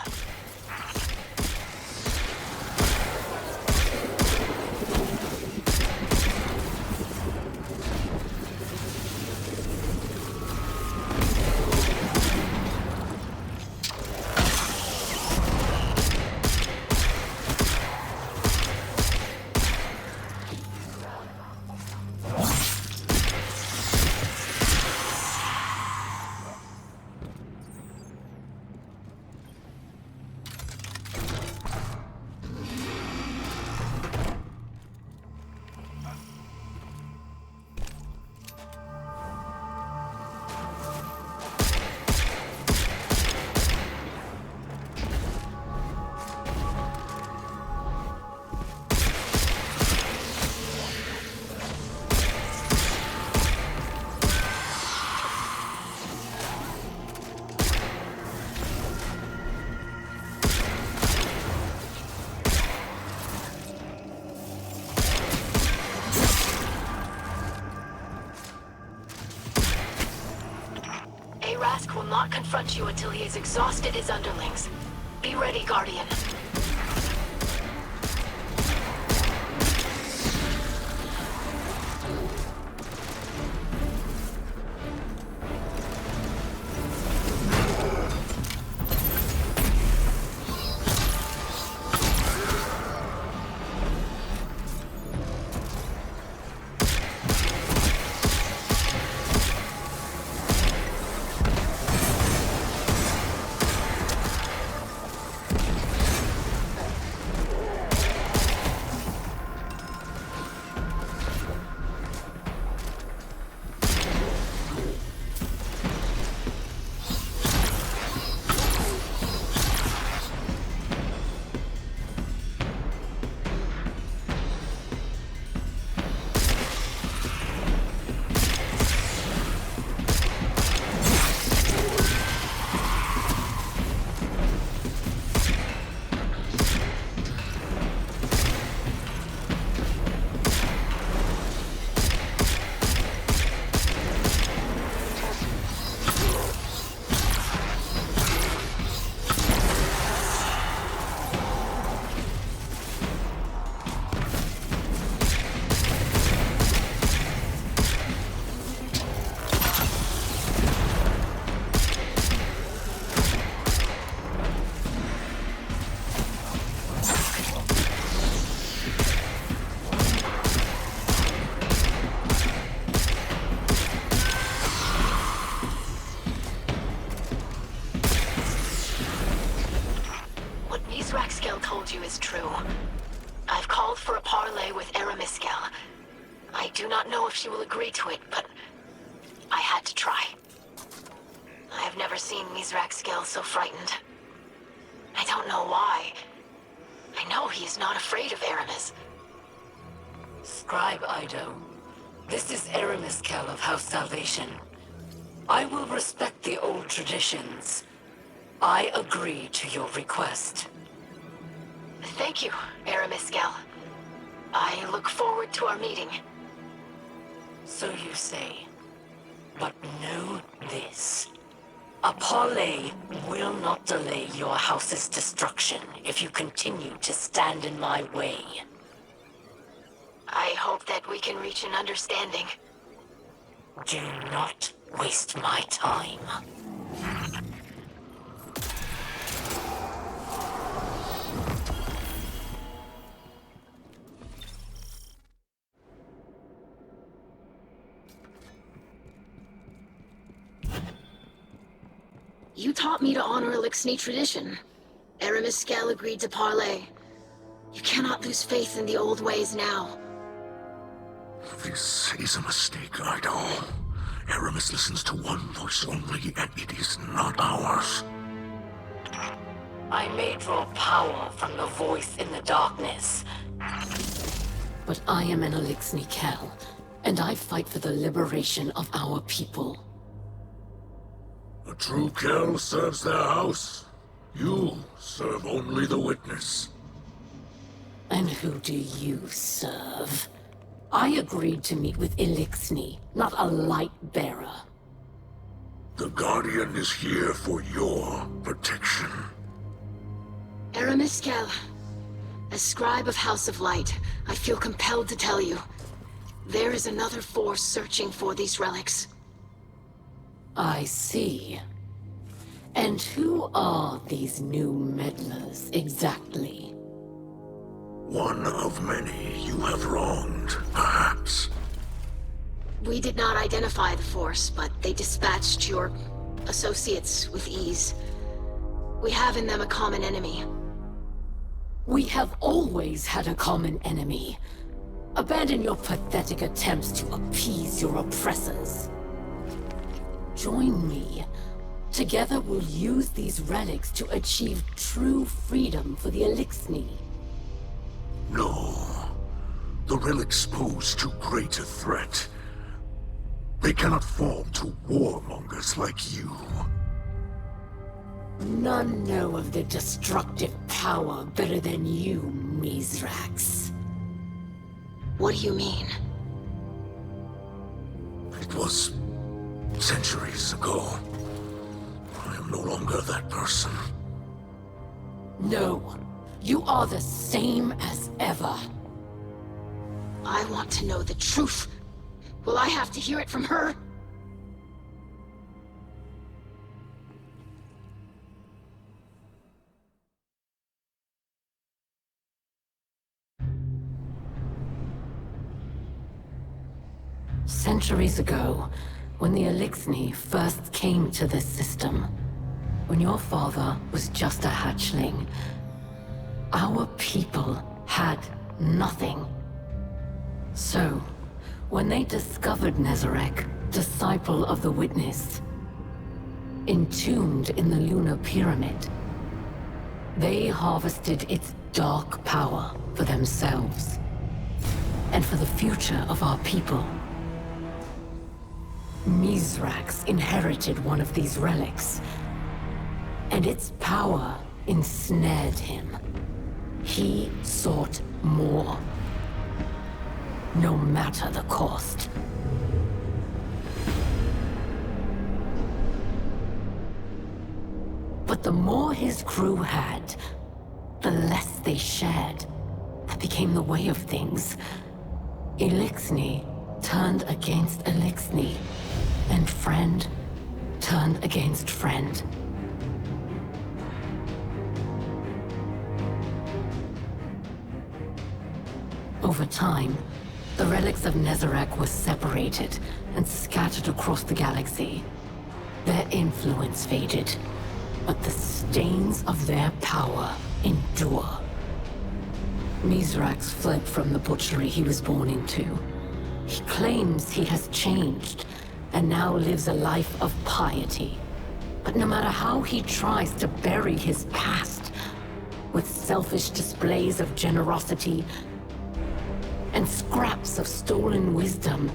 Rask will not confront you until he has exhausted his underlings. Be ready, Guardian. Is true. I've called for a parley with Eramiskel. I do not know if she will agree to it, but I had to try. I have never seen Nezarec so frightened. I don't know why. I know he is not afraid of Aramis. Scribe Ido, this is Eramiskel of House Salvation. I will respect the old traditions. I agree to your request. Thank you, Eramiskel. I look forward to our meeting. So you say. But know this. A parley will not delay your house's destruction if you continue to stand in my way. I hope that we can reach an understanding. Do not waste my time. You taught me to honor Elixni tradition. Eramiskel agreed to parley. You cannot lose faith in the old ways now. This is a mistake, Ido. Aramis listens to one voice only, and it is not ours. I may draw power from the voice in the darkness. But I am an Elixni Kel, and I fight for the liberation of our people. A true Kell serves their house. You serve only the witness. And who do you serve? I agreed to meet with Elixni, not a light bearer. The Guardian is here for your protection. Aramis Kell, as scribe of House of Light, I feel compelled to tell you, there is another force searching for these relics. I see. And who are these new meddlers, exactly? One of many you have wronged, perhaps. We did not identify the force, but they dispatched your associates with ease. We have in them a common enemy. We have always had a common enemy. Abandon your pathetic attempts to appease your oppressors. Join me. Together we'll use these relics to achieve true freedom for the Elixni. No. The relics pose too great a threat. They cannot fall to warmongers like you. None know of their destructive power better than you, Nezarec. What do you mean? It was centuries ago. I am no longer that person. No, you are the same as ever. I want to know the truth. Will I have to hear it from her? Centuries ago, when the Elixni first came to this system, when your father was just a hatchling, our people had nothing. So, when they discovered Nezarec, disciple of the Witness, entombed in the Lunar Pyramid, they harvested its dark power for themselves, and for the future of our people. Nezarec inherited one of these relics, and its power ensnared him. He sought more, no matter the cost. But the more his crew had, the less they shared. That became the way of things. Elixni turned against Elixni, and friend turned against friend. Over time, the relics of Nezarec were separated and scattered across the galaxy. Their influence faded, but the stains of their power endure. Nezarec fled from the butchery he was born into. He claims he has changed, and now lives a life of piety. But no matter how he tries to bury his past, with selfish displays of generosity and scraps of stolen wisdom,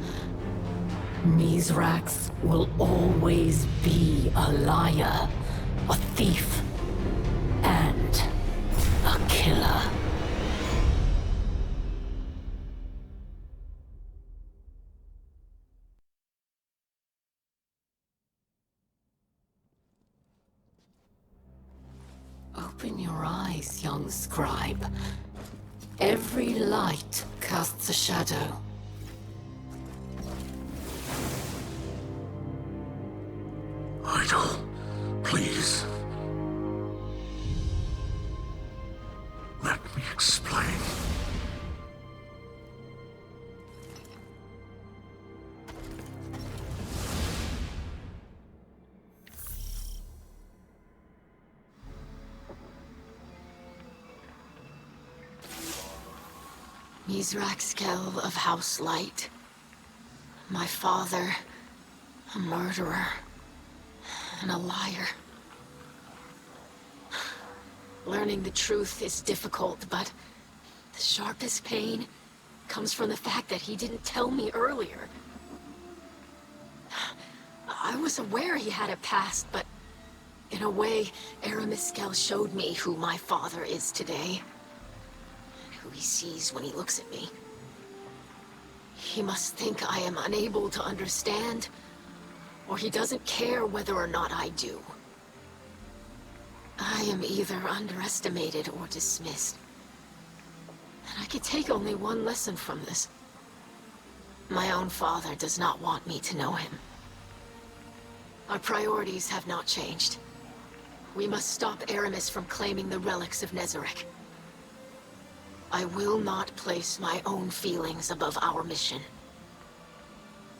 Nezarec will always be a liar, a thief, and a killer. Open your eyes, young scribe. Every light casts a shadow. Idol, please. Let me explain. Nezarec Kell of House Light. My father, a murderer, and a liar. Learning the truth is difficult, but the sharpest pain comes from the fact that he didn't tell me earlier. I was aware he had a past, but in a way, Aramis showed me who my father is today. Who he sees when he looks at me. He must think I am unable to understand, or he doesn't care whether or not I do. I am either underestimated or dismissed. And I could take only one lesson from this. My own father does not want me to know him. Our priorities have not changed. We must stop Aramis from claiming the relics of Nezarec. I will not place my own feelings above our mission.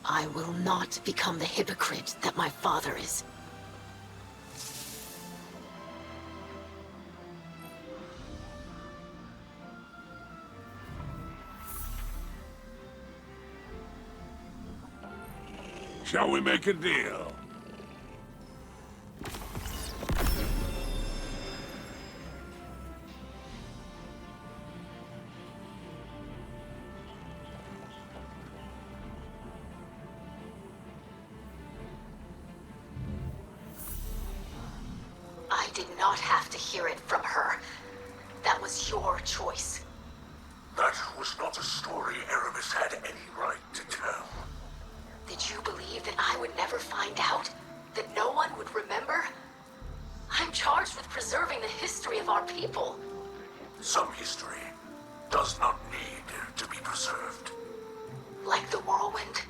I will not become the hypocrite that my father is. Shall we make a deal? I did not have to hear it from her. That was your choice. That was not a story Aramis had any right to tell. Did you believe that I would never find out? That no one would remember? I'm charged with preserving the history of our people. Some history does not need to be preserved. Like the whirlwind.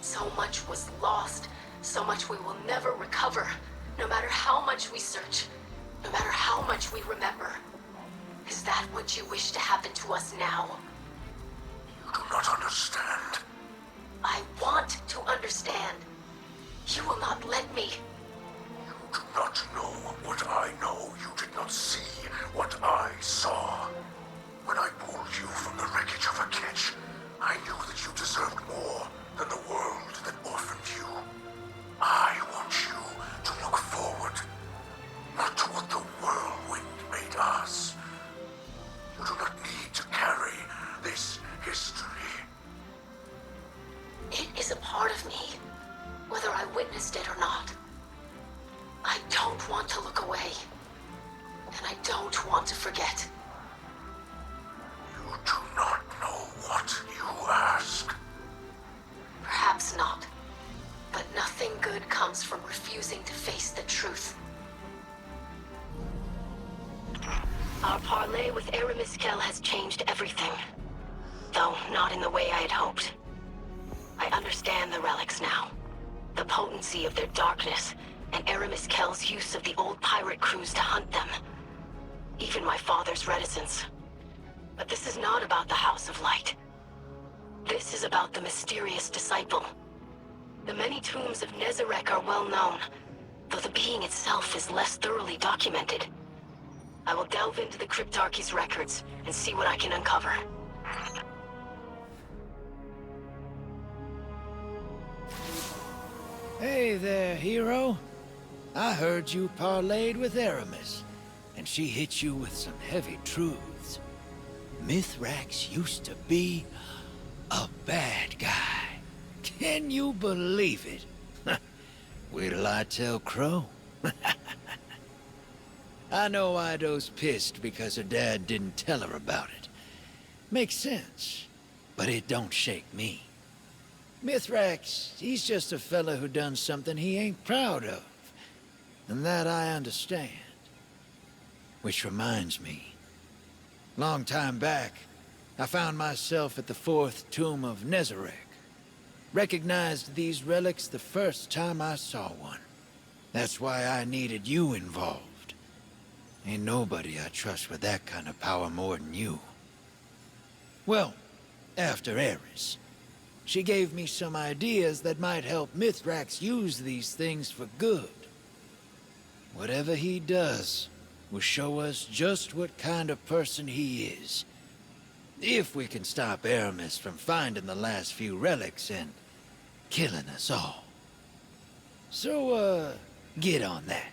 So much was lost, so much we will never recover, no matter how much we search, no matter how much we remember. Is that what you wish to happen to us now? You do not understand. I want to understand. You will not let me. You do not know what I know. You did not see what I saw. When I pulled you from the wreckage of a ketch, I knew that you deserved more than the world that orphaned you. I want you to look forward, not to what the whirlwind made us. You do not need to carry this history. It is a part of me, whether I witnessed it or not. I don't want to look away, and I don't want to forget. You do not know what you ask. Perhaps not, but nothing good comes from refusing to face the truth. Our parley with Aramis has changed everything, though not in the way I had hoped. I understand the relics now. The potency of their darkness, and Aramis use of the old pirate crews to hunt them. Even my father's reticence. But this is not about the House of Light. This is about the mysterious disciple. The many tombs of Nezarec are well known, though the being itself is less thoroughly documented. I will delve into the Cryptarchy's records and see what I can uncover. Hey there, hero. I heard you parlayed with Aramis, and she hit you with some heavy truths. Mithrax used to be a bad guy. Can you believe it? Wait till I tell Crow. I know Ido's pissed because her dad didn't tell her about it. Makes sense, but it don't shake me. Mithrax, he's just a fella who done something he ain't proud of. And that I understand. Which reminds me. Long time back, I found myself at the 4th tomb of Nezarec. Recognized these relics the first time I saw one. That's why I needed you involved. Ain't nobody I trust with that kind of power more than you. Well, after Eris. She gave me some ideas that might help Mithrax use these things for good. Whatever he does will show us just what kind of person he is. If we can stop Aramis from finding the last few relics and killing us all. So, get on that.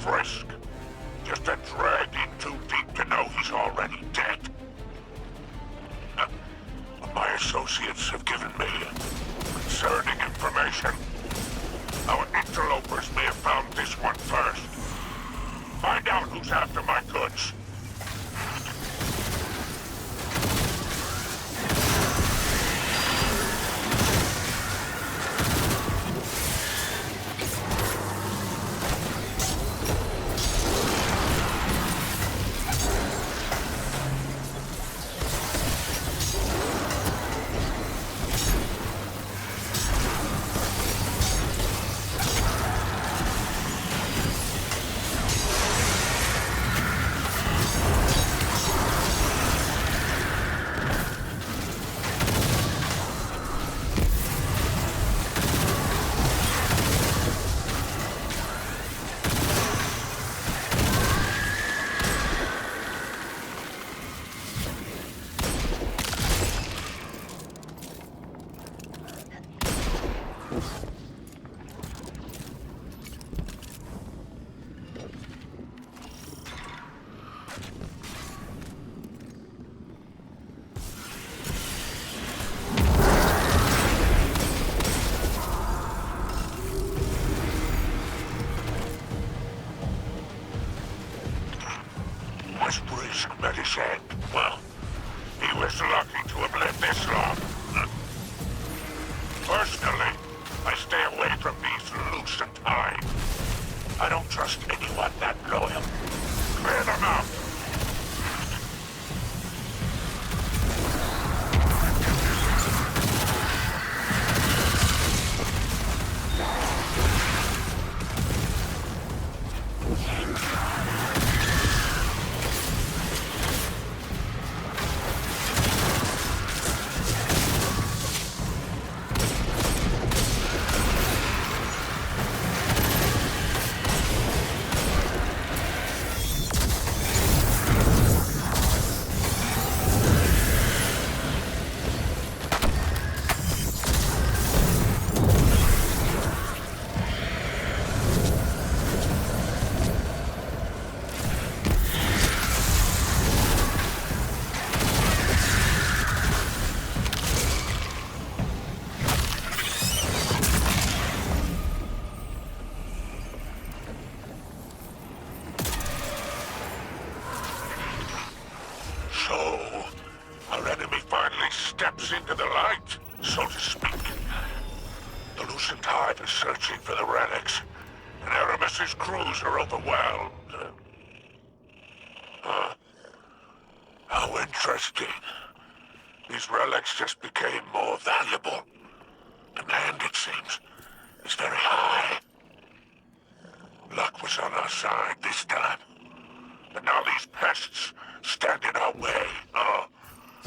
frisk. Just a drag in too deep to know he's already dead. My associates have given me concerning information. Our interlopers may have found this one first. Find out who's after my goods. Well, he was lucky to have lived this long. Personally, I stay away from these Lucent hives. I don't trust anyone that loyal. Clear them out. Steps into the light, so to speak. The Lucent Hive is searching for the relics, and Aramis's crews are overwhelmed. How interesting. These relics just became more valuable. Demand, it seems, is very high. Luck was on our side this time. But now these pests stand in our way.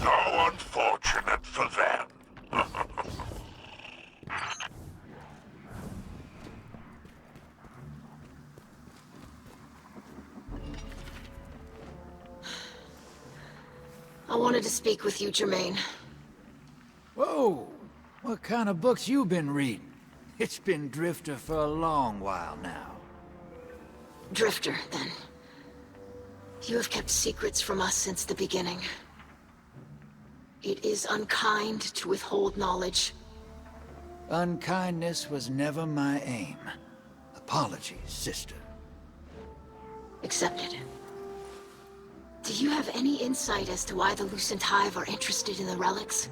How unfortunate for them. I wanted to speak with you, Jermaine. Whoa! What kind of books you been reading? It's been Drifter for a long while now. Drifter, then. You have kept secrets from us since the beginning. It is unkind to withhold knowledge. Unkindness was never my aim. Apologies, sister. Accepted. Do you have any insight as to why the Lucent Hive are interested in the relics?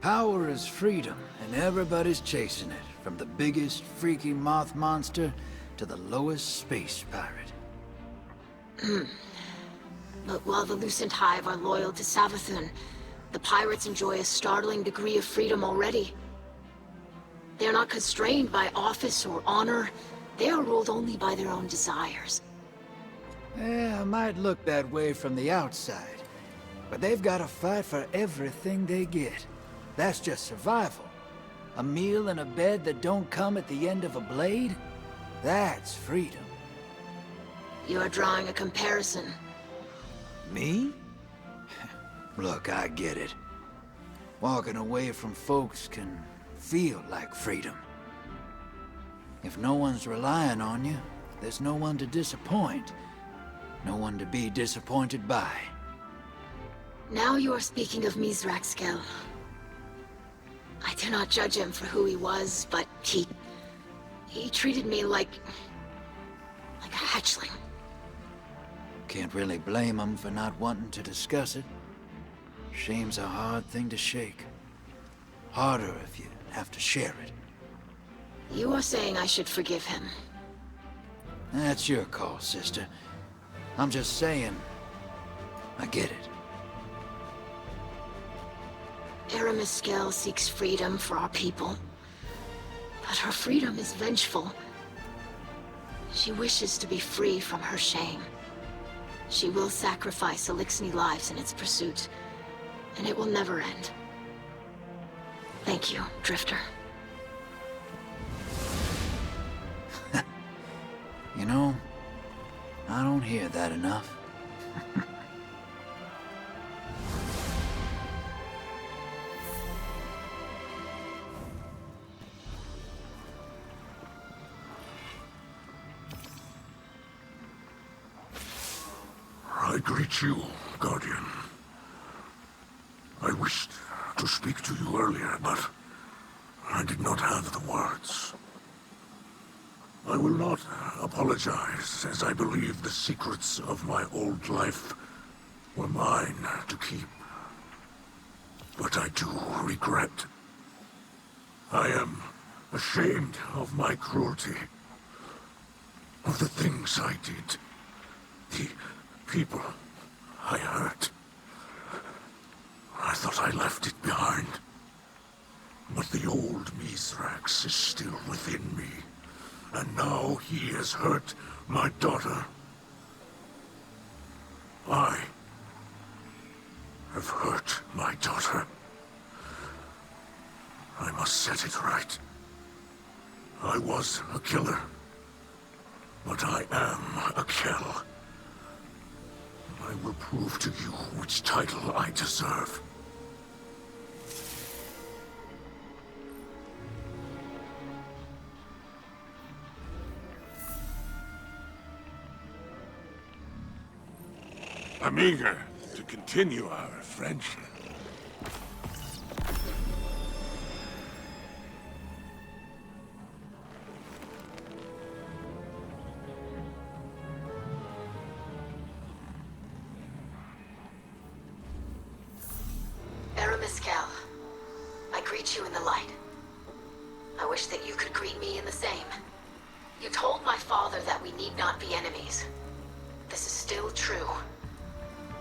Power is freedom, and everybody's chasing it. From the biggest freaky moth monster to the lowest space pirate. But while the Lucent Hive are loyal to Savathun, the pirates enjoy a startling degree of freedom already. They are not constrained by office or honor. They are ruled only by their own desires. Yeah, it might look that way from the outside, but they've got to fight for everything they get. That's just survival. A meal and a bed that don't come at the end of a blade? That's freedom. You are drawing a comparison. Me? Look, I get it. Walking away from folks can feel like freedom. If no one's relying on you, there's no one to disappoint. No one to be disappointed by. Now you are speaking of Nezarec Skell. I do not judge him for who he was, but he treated me like a hatchling. Can't really blame him for not wanting to discuss it. Shame's a hard thing to shake. Harder if you have to share it. You are saying I should forgive him. That's your call, sister. I'm just saying, I get it. Aramis Skell seeks freedom for our people. But her freedom is vengeful. She wishes to be free from her shame. She will sacrifice Eliksni lives in its pursuit, and it will never end. Thank you, Drifter. You know, I don't hear that enough. I greet you, Guardian. I wished to speak to you earlier, but I did not have the words. I will not apologize, as I believe the secrets of my old life were mine to keep. But I do regret. I am ashamed of my cruelty, of the things I did, the people I hurt. I thought I left it behind. But the old Nezarec is still within me. And now he has hurt my daughter. I have hurt my daughter. I must set it right. I was a killer. But I am a kill. I will prove to you which title I deserve. I'm eager to continue our friendship. Aramis Skell, I greet you in the light. I wish that you could greet me in the same. You told my father that we need not be enemies. This is still true.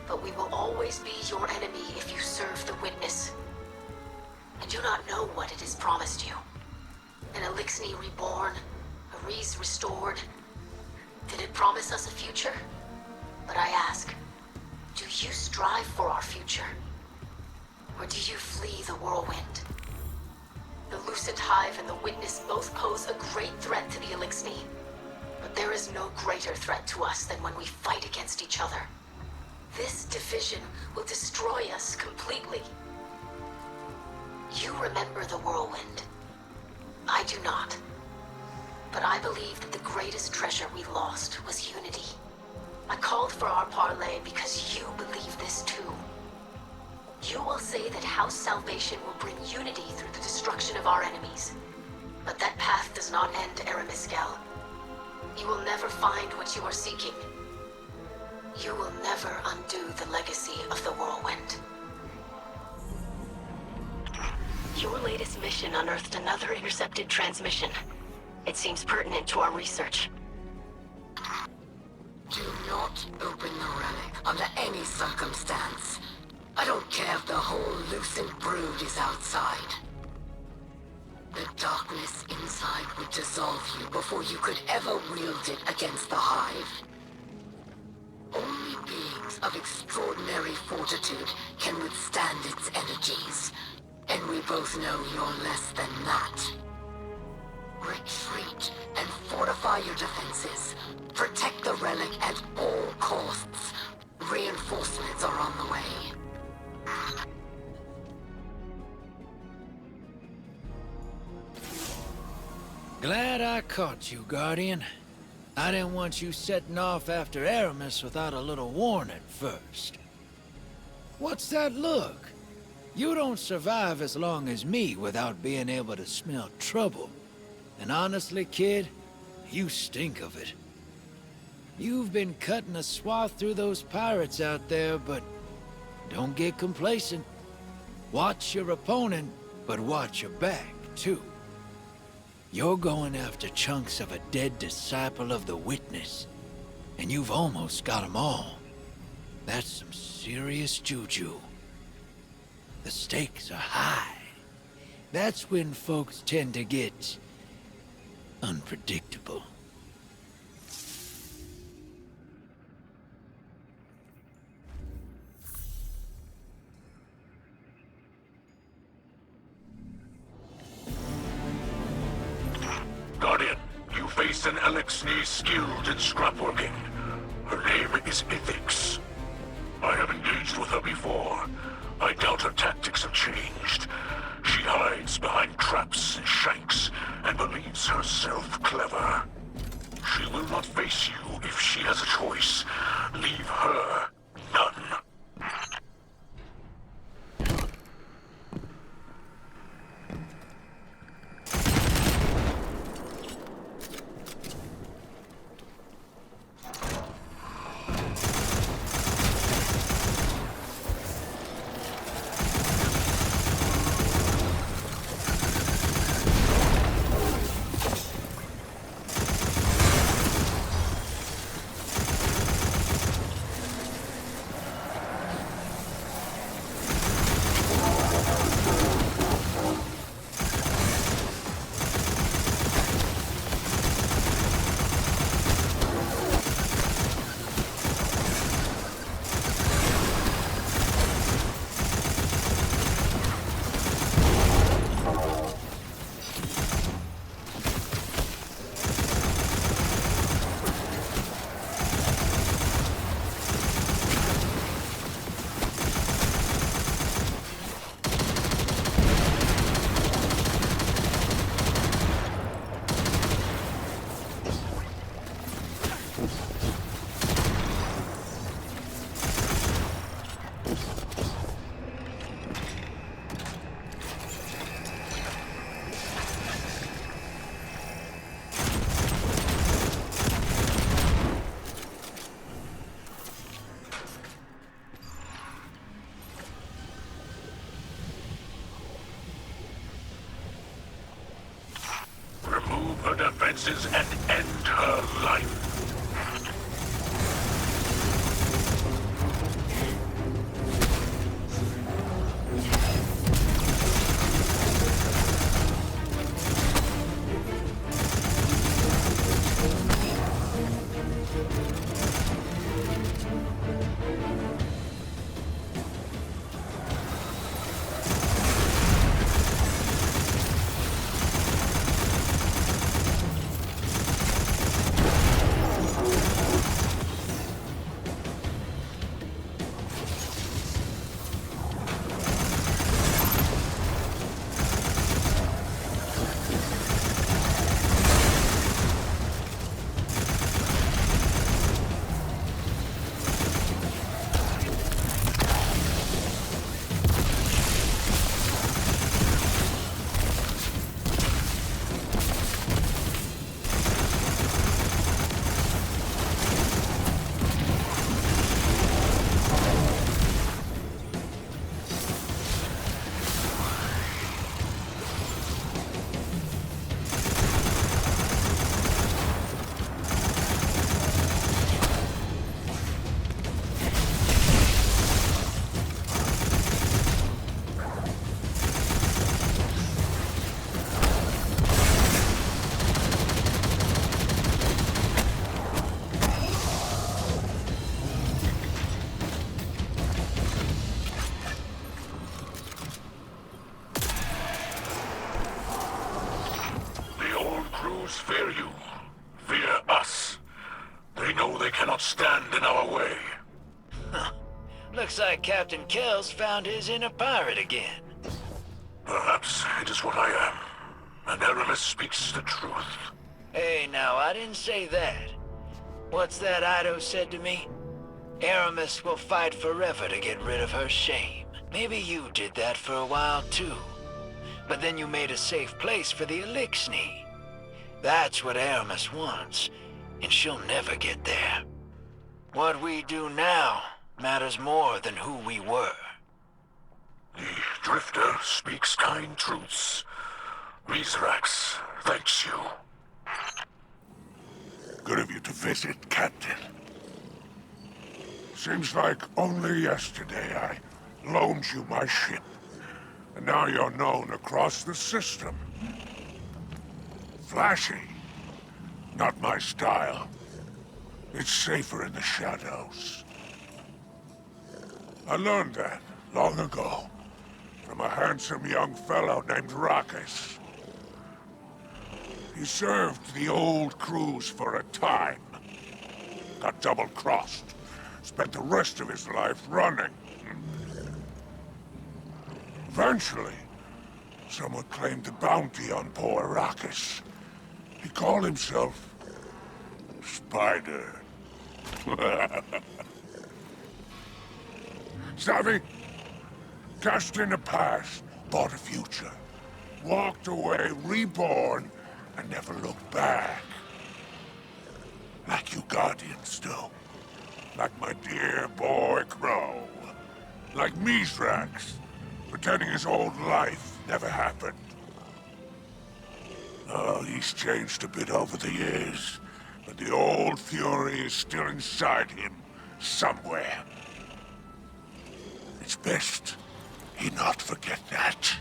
But we will always be your enemy if you serve the Witness. I do not know what it has promised you. An Eliksni reborn, a Reese restored. Did it promise us a future? But I ask, do you strive for our future? Or do you flee the whirlwind? The Lucent Hive and the Witness both pose a great threat to the Eliksni. But there is no greater threat to us than when we fight against each other. This division will destroy us completely. You remember the whirlwind. I do not. But I believe that the greatest treasure we lost was unity. I called for our parley because you believe this too. You will say that House Salvation will bring unity through the destruction of our enemies. But that path does not end, Aramis Skell. You will never find what you are seeking. You will never undo the legacy of the Whirlwind. Your latest mission unearthed another intercepted transmission. It seems pertinent to our research. Do not open the relic under any circumstance. I don't care if the whole Lucent brood is outside. The darkness inside would dissolve you before you could ever wield it against the Hive. Only beings of extraordinary fortitude can withstand its energies. And we both know you're less than that. Retreat and fortify your defenses. Protect the relic at all costs. Reinforcements are on the way. Glad I caught you, Guardian. I didn't want you setting off after Aramis without a little warning first. What's that look? You don't survive as long as me without being able to smell trouble. And honestly, kid, you stink of it. You've been cutting a swath through those pirates out there, but don't get complacent. Watch your opponent, but watch your back, too. You're going after chunks of a dead disciple of the Witness, and you've almost got them all. That's some serious juju. The stakes are high. That's when folks tend to get unpredictable. Guardian, you face an Eliksni skilled in scrapworking. Her name is Ethics. I have engaged with her before. I doubt her tactics have changed. She hides behind traps and shanks and believes herself clever. She will not face you if she has a choice. Leave her none. Her defenses and end her life. Fear you. Fear us. They know they cannot stand in our way. Looks like Captain Kells found his inner pirate again. Perhaps it is what I am. And Aramis speaks the truth. Hey, now, I didn't say that. What's that Ido said to me? Aramis will fight forever to get rid of her shame. Maybe you did that for a while too. But then you made a safe place for the Elixni. That's what Aramis wants, and she'll never get there. What we do now matters more than who we were. The Drifter speaks kind truths. Nezarec thanks you. Good of you to visit, Captain. Seems like only yesterday I loaned you my ship. And now you're known across the system. Flashy. Not my style. It's safer in the shadows. I learned that long ago from a handsome young fellow named Rakis. He served the old crews for a time. Got double-crossed. Spent the rest of his life running. Eventually, someone claimed the bounty on poor Rakis. He called himself Spider. Savvy? Cashed in the past, bought a future. Walked away, reborn, and never looked back. Like you Guardians do. Like my dear boy Crow. Like Nezarec, pretending his old life never happened. Oh, he's changed a bit over the years, but the old fury is still inside him, somewhere. It's best he not forget that.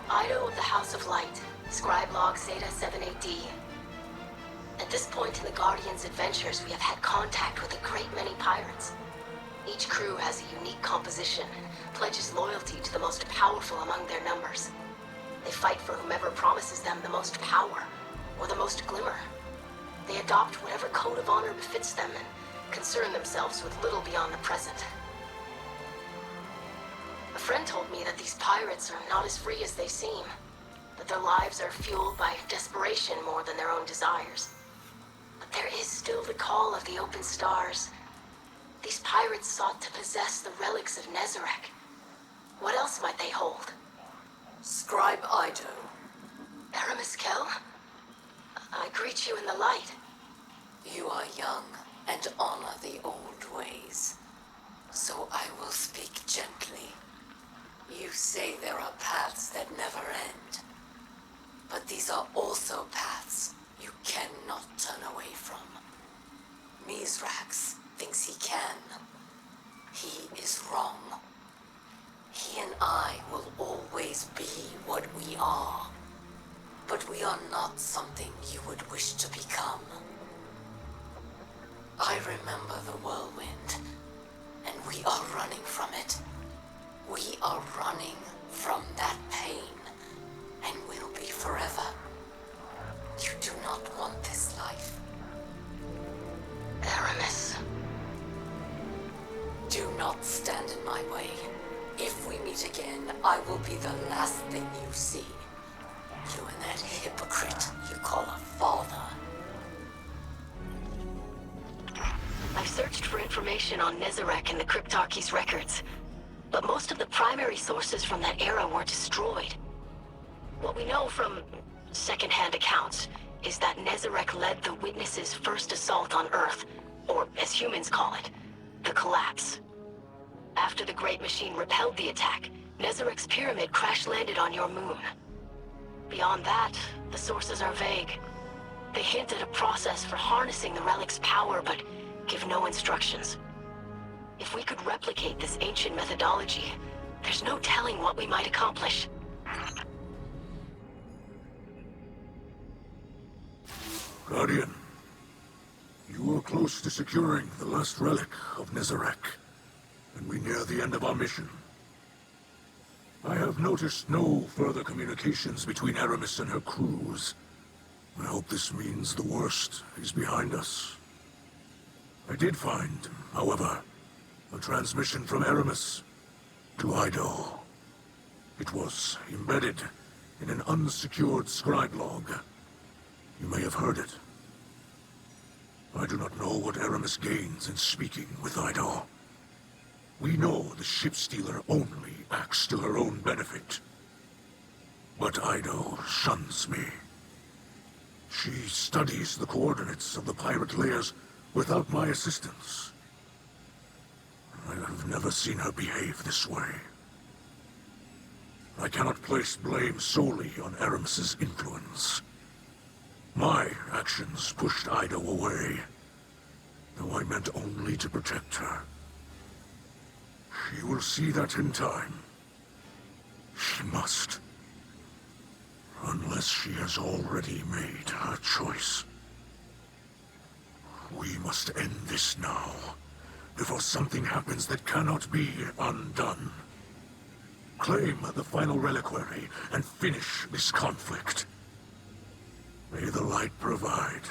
Ido of the House of Light, Scribe Log Zeta 78D. At this point in the Guardian's adventures, we have had contact with a great many pirates. Each crew has a unique composition and pledges loyalty to the most powerful among their numbers. They fight for whomever promises them the most power, or the most glimmer. They adopt whatever code of honor befits them and concern themselves with little beyond the present. A friend told me that these pirates are not as free as they seem, that their lives are fueled by desperation more than their own desires. But there is still the call of the open stars. These pirates sought to possess the relics of Nezarec. What else might they hold? Scribe Ido. Aramis Kell? I greet you in the light. You are young and honor the old ways. So I will speak gently. You say there are paths that never end. But these are also paths you cannot turn away from. Nezarec thinks he can. He is wrong. He and I will always be what we are. But we are not something you would wish to become. I remember the whirlwind, and we are running from it. We are running from that pain, and will be forever. You do not want this life. Aramis. Do not stand in my way. If we meet again, I will be the last thing you see. You and that hypocrite you call a father. I've searched for information on Nezarec in the Cryptarchy's records, but most of the primary sources from that era were destroyed. What we know from second-hand accounts is that Nezarec led the Witnesses' first assault on Earth, or as humans call it, the Collapse. After the Great Machine repelled the attack, Nezarec's pyramid crash-landed on your moon. Beyond that, the sources are vague. They hint at a process for harnessing the relic's power, but give no instructions. If we could replicate this ancient methodology, there's no telling what we might accomplish. Guardian, You are close to securing the last relic of Nezarec, and we near the end of our mission. I have noticed no further communications between Aramis and her crews. I hope this means the worst is behind us. I did find, however, a transmission from Aramis to Hideout. It was embedded in an unsecured scribe log. You may have heard it. I do not know what Aramis gains in speaking with Hideout. We know the Shipstealer only acts to her own benefit. But Hideout shuns me. She studies the coordinates of the pirate layers without my assistance. I have never seen her behave this way. I cannot place blame solely on Aramis's influence. My actions pushed Hideout away, though I meant only to protect her. She will see that in time. She must. Unless she has already made her choice. We must end this now, before something happens that cannot be undone. Claim the final reliquary and finish this conflict. May the light provide.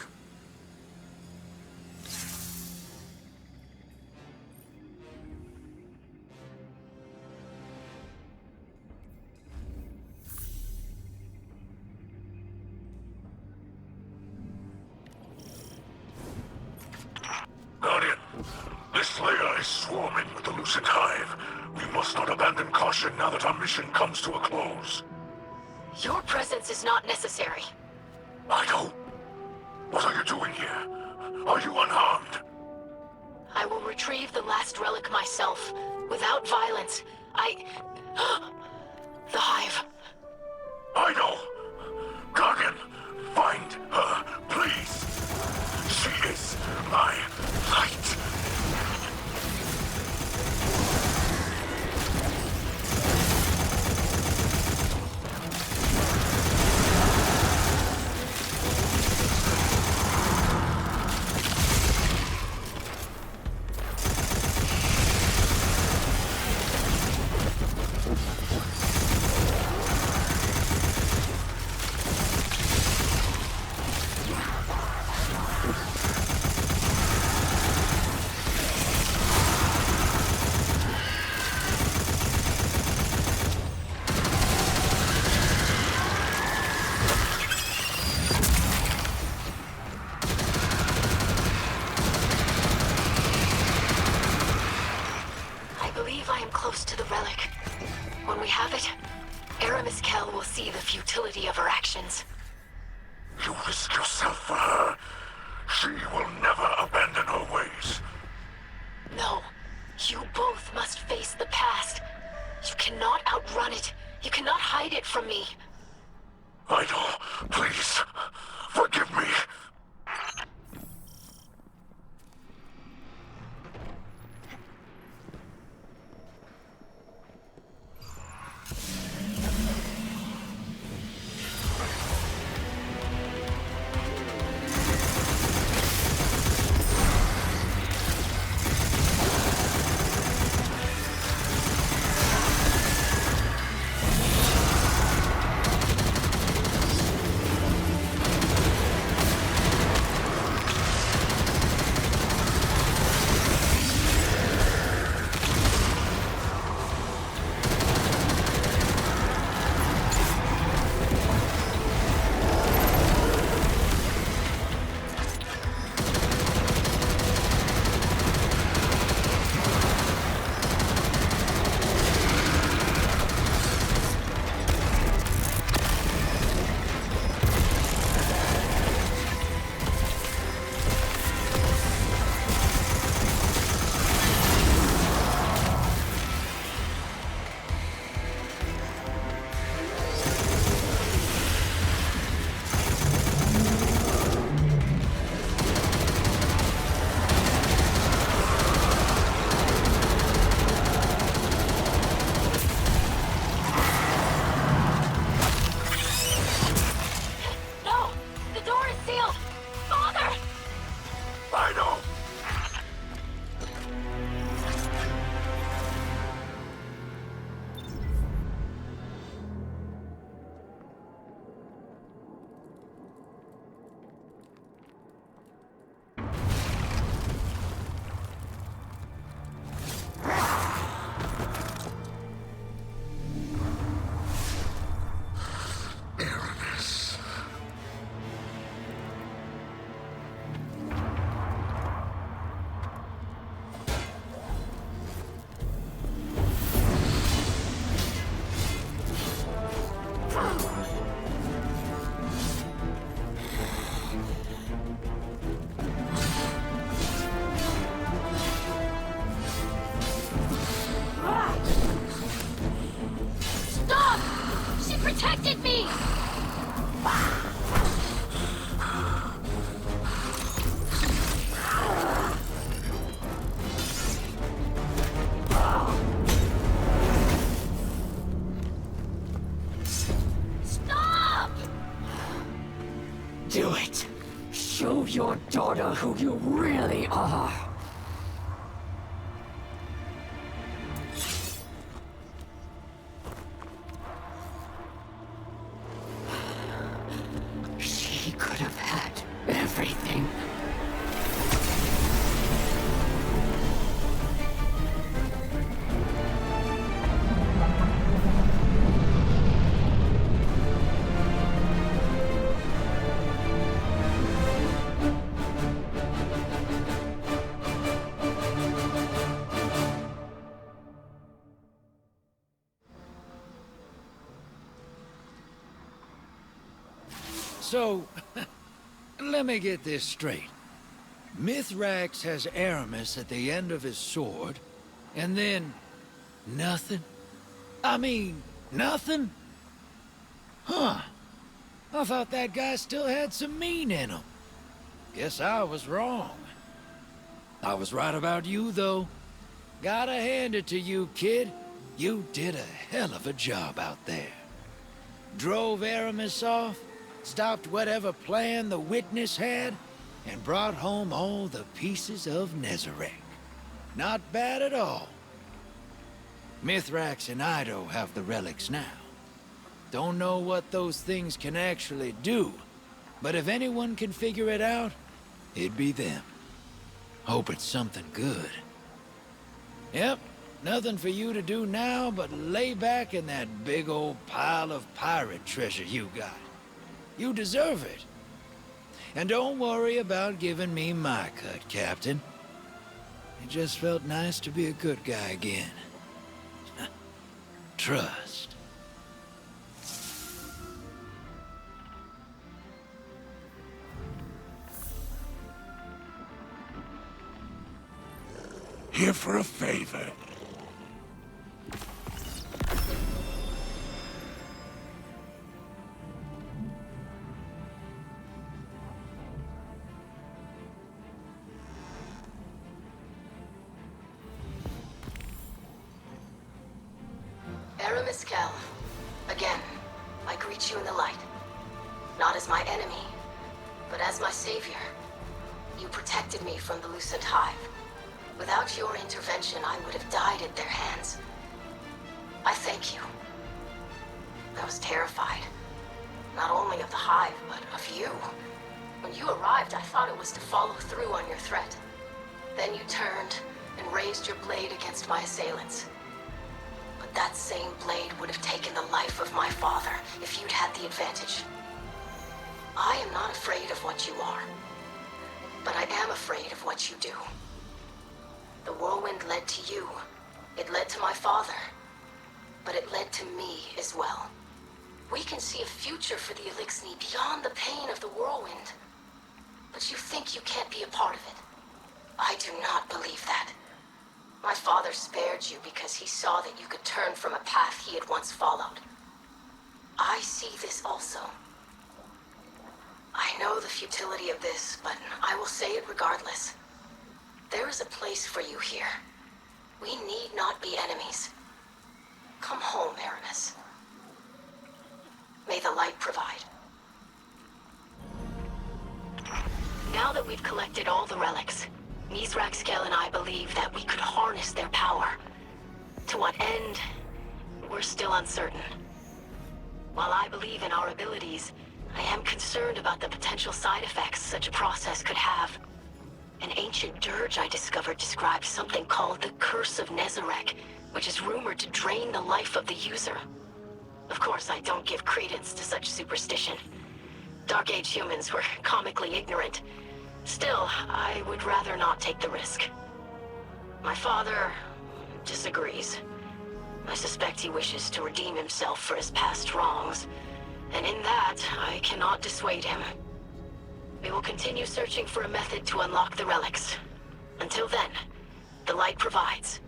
Guardian, this layer is swarming with the Lucent hive. We must not abandon caution now that our mission comes to a close. Your presence is not necessary. Hideout, what are you doing here? Are you unharmed? I will retrieve the last relic myself, without violence. The hive. Hideout! Guardian, find her, please! She is my light! Futility of her actions. You risk yourself for her. She will never abandon her ways. No. You both must face the past. You cannot outrun it. You cannot hide it from me. Hideout, please, forgive me. protected me! Stop! Do it. Show your daughter who you really are. She could have had everything. So, let me get this straight. Mithrax has Aramis at the end of his sword, and then nothing? I mean, nothing? Huh. I thought that guy still had some mean in him. Guess I was wrong. I was right about you, though. Gotta hand it to you, kid. You did a hell of a job out there. Drove Aramis off, stopped whatever plan the Witness had, and brought home all the pieces of Nezarec. Not bad at all. Mithrax and Ido have the relics now. Don't know what those things can actually do, but if anyone can figure it out, it'd be them. Hope it's something good. Yep, nothing for you to do now but lay back in that big old pile of pirate treasure you got. You deserve it. And don't worry about giving me my cut, Captain. It just felt nice to be a good guy again. Trust. Here for a favor. Again, I greet you in the light. Not as my enemy, but as my savior. You protected me from the Lucent Hive. Without your intervention, I would have died at their hands. I thank you. I was terrified. Not only of the Hive, but of you. When you arrived, I thought it was to follow through on your threat. Then you turned and raised your blade against my assailants. But that same blade would have taken the life of my father if you'd had the advantage. I am not afraid of what you are, but I am afraid of what you do. The whirlwind led to you. It led to my father, but it led to me as well. We can see a future for the Elixni beyond the pain of the whirlwind, but you think you can't be a part of it. I do not believe that. My father spared you because he saw that you could turn from a path he had once followed. I see this also. I know the futility of this, but I will say it regardless. There is a place for you here. We need not be enemies. Come home, Aramis. May the light provide. Now that we've collected all the relics, Nezarec and I believe that we could harness their power. To what end, we're still uncertain. While I believe in our abilities, I am concerned about the potential side effects such a process could have. An ancient dirge I discovered describes something called the Curse of Nezarec, which is rumored to drain the life of the user. Of course, I don't give credence to such superstition. Dark Age humans were comically ignorant. Still, I would rather not take the risk. My father disagrees. I suspect he wishes to redeem himself for his past wrongs, and in that, I cannot dissuade him. We will continue searching for a method to unlock the relics. Until then, the light provides.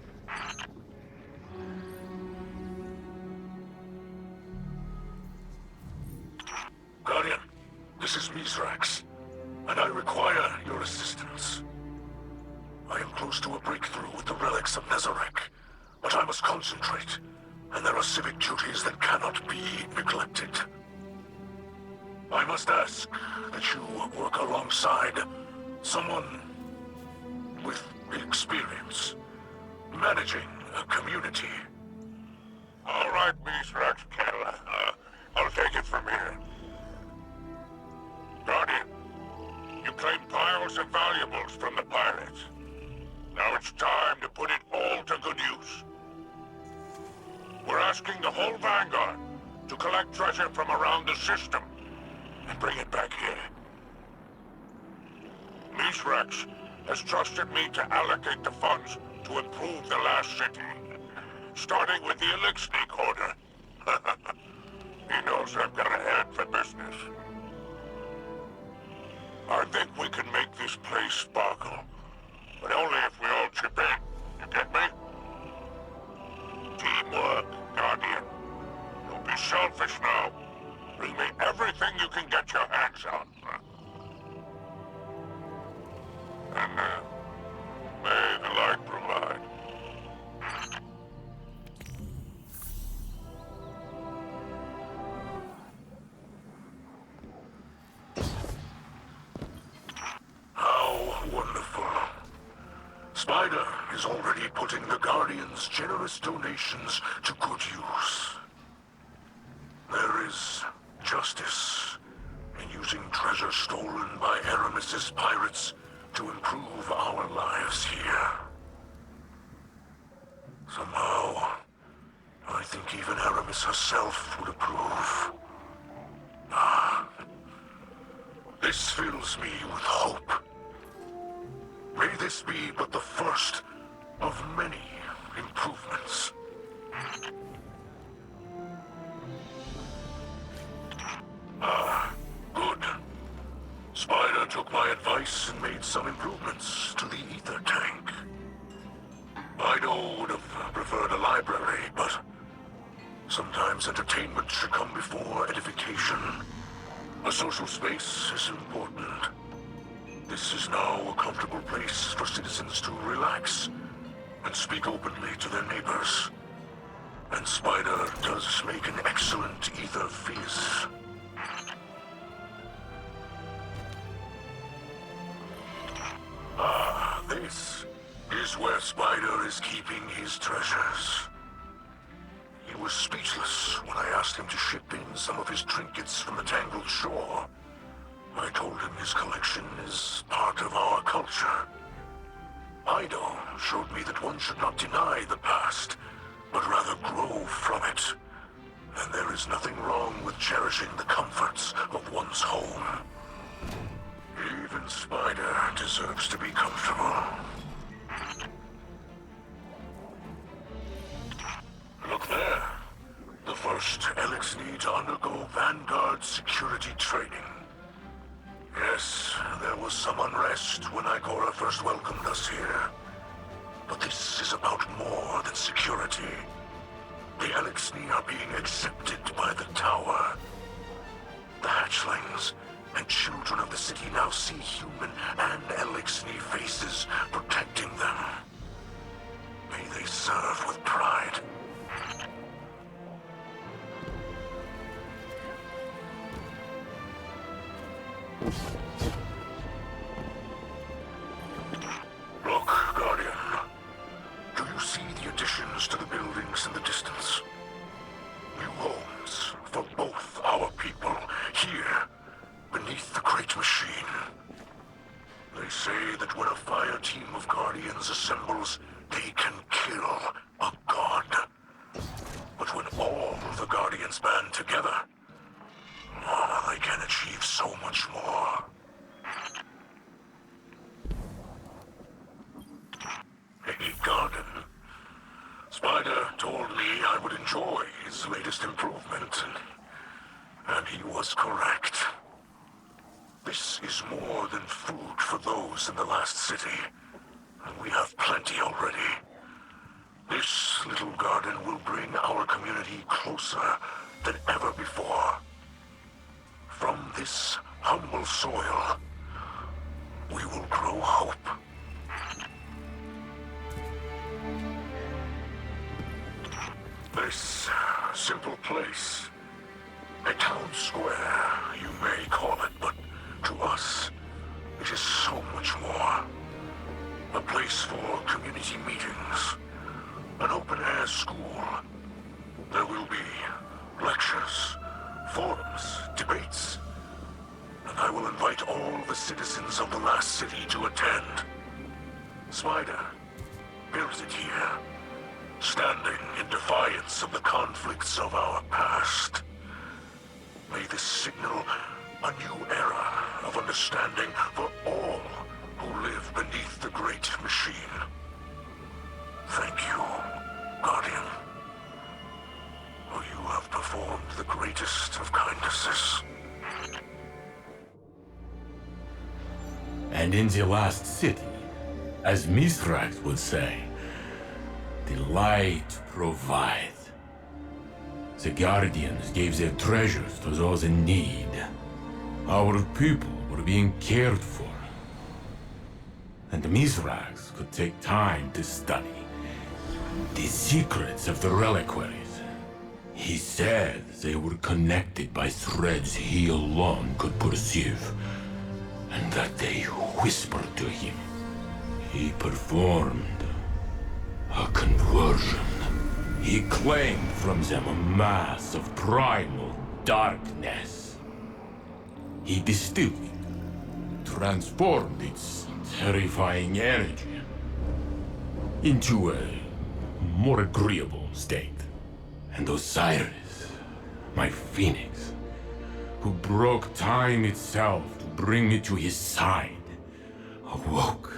This is Nezarec, and I require your assistance. I am close to a breakthrough with the relics of Nezarec, but I must concentrate, and there are civic duties that cannot be neglected. I must ask that you work alongside someone with experience managing a community. All right, Nezarec, I'll take it from here. Guardian, you claimed piles of valuables from the pirates. Now it's time to put it all to good use. We're asking the whole Vanguard to collect treasure from around the system and bring it back here. Nezarec has trusted me to allocate the funds to improve the last city, starting with the Elixir Order. He knows I've got a hand for business. I think we can make this place sparkle, but only if we all chip in. You get me? Teamwork, Guardian. Don't be selfish now. Bring me everything you can get your hands on. And, may the light provide. How wonderful. Spider is already putting the Guardian's generous donations to good use. There is justice in using treasure stolen by Aramis's pirates to improve our lives here. Somehow, I think even Aramis herself would approve. This fills me with hope. May this be but the first of many improvements. Good. Spider took my advice and made some improvements to the ether tank. I would have preferred a library, but sometimes entertainment should come before edification. A social space is important. This is now a comfortable place for citizens to relax and speak openly to their neighbors. And Spider does make an excellent ether fizz. This is where Spider is keeping his treasures. He was speechless when I asked him to ship in some of his trinkets from the Tangled Shore. I told him his collection is part of our culture. Ido showed me that one should not deny the past, but rather grow from it. And there is nothing wrong with cherishing the comforts of one's home. Even Spider deserves to be comfortable. Look there. The first Elixir to undergo Vanguard security training. Yes, there was some unrest when Igora first welcomed us here. But this is about more than security. The Elixir are being accepted by the Tower. The hatchlings and children of the city now see human and Elixir faces protecting them. May they serve with pride. Look, Guardian. Do you see the additions to the buildings in the distance? New homes for both our people here, beneath the Great Machine. They say that when a fire team of Guardians assembles, they can kill a god. But when all the Guardians band together, they can achieve so much more. Hey, Garden. Spider told me I would enjoy his latest improvement, and he was correct. This is more than food for those in the last city, and we have plenty already. This little garden will bring our community closer than ever before. From this humble soil, we will grow hope. This simple place, a town square, you may call it, but to us, it is so much more. A place for community meetings, an open-air school. There will be lectures, forums, debates, and I will invite all the citizens of the last city to attend. Spider builds it here, standing in defiance of the conflicts of our past. May this signal a new era of understanding for all who live beneath the great machine. Thank you, Guardian. For you have performed the greatest of kindnesses. And in the last city, as Nezarec would say, the light provides. The Guardians gave their treasures to those in need. Our people were being cared for. And Nezarec could take time to study the secrets of the reliquaries. He said they were connected by threads he alone could perceive, and that they whispered to him. He performed a conversion. He claimed from them a mass of primal darkness. He distilled it, transformed its terrifying energy into a more agreeable state. And Osiris, my phoenix, who broke time itself to bring me to his side, awoke.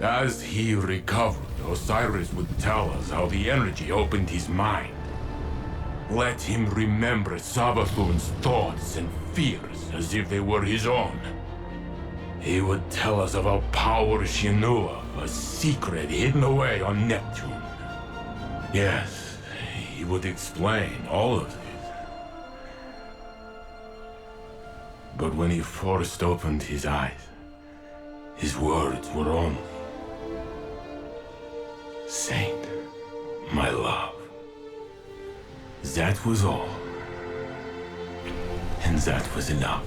As he recovered, Osiris would tell us how the energy opened his mind. Let him remember Savathun's thoughts and fears as if they were his own. He would tell us about power she knew of, a secret hidden away on Neptune. Yes, he would explain all of this. But when he first opened his eyes, his words were only, "Saint, my love." That was all. And that was enough.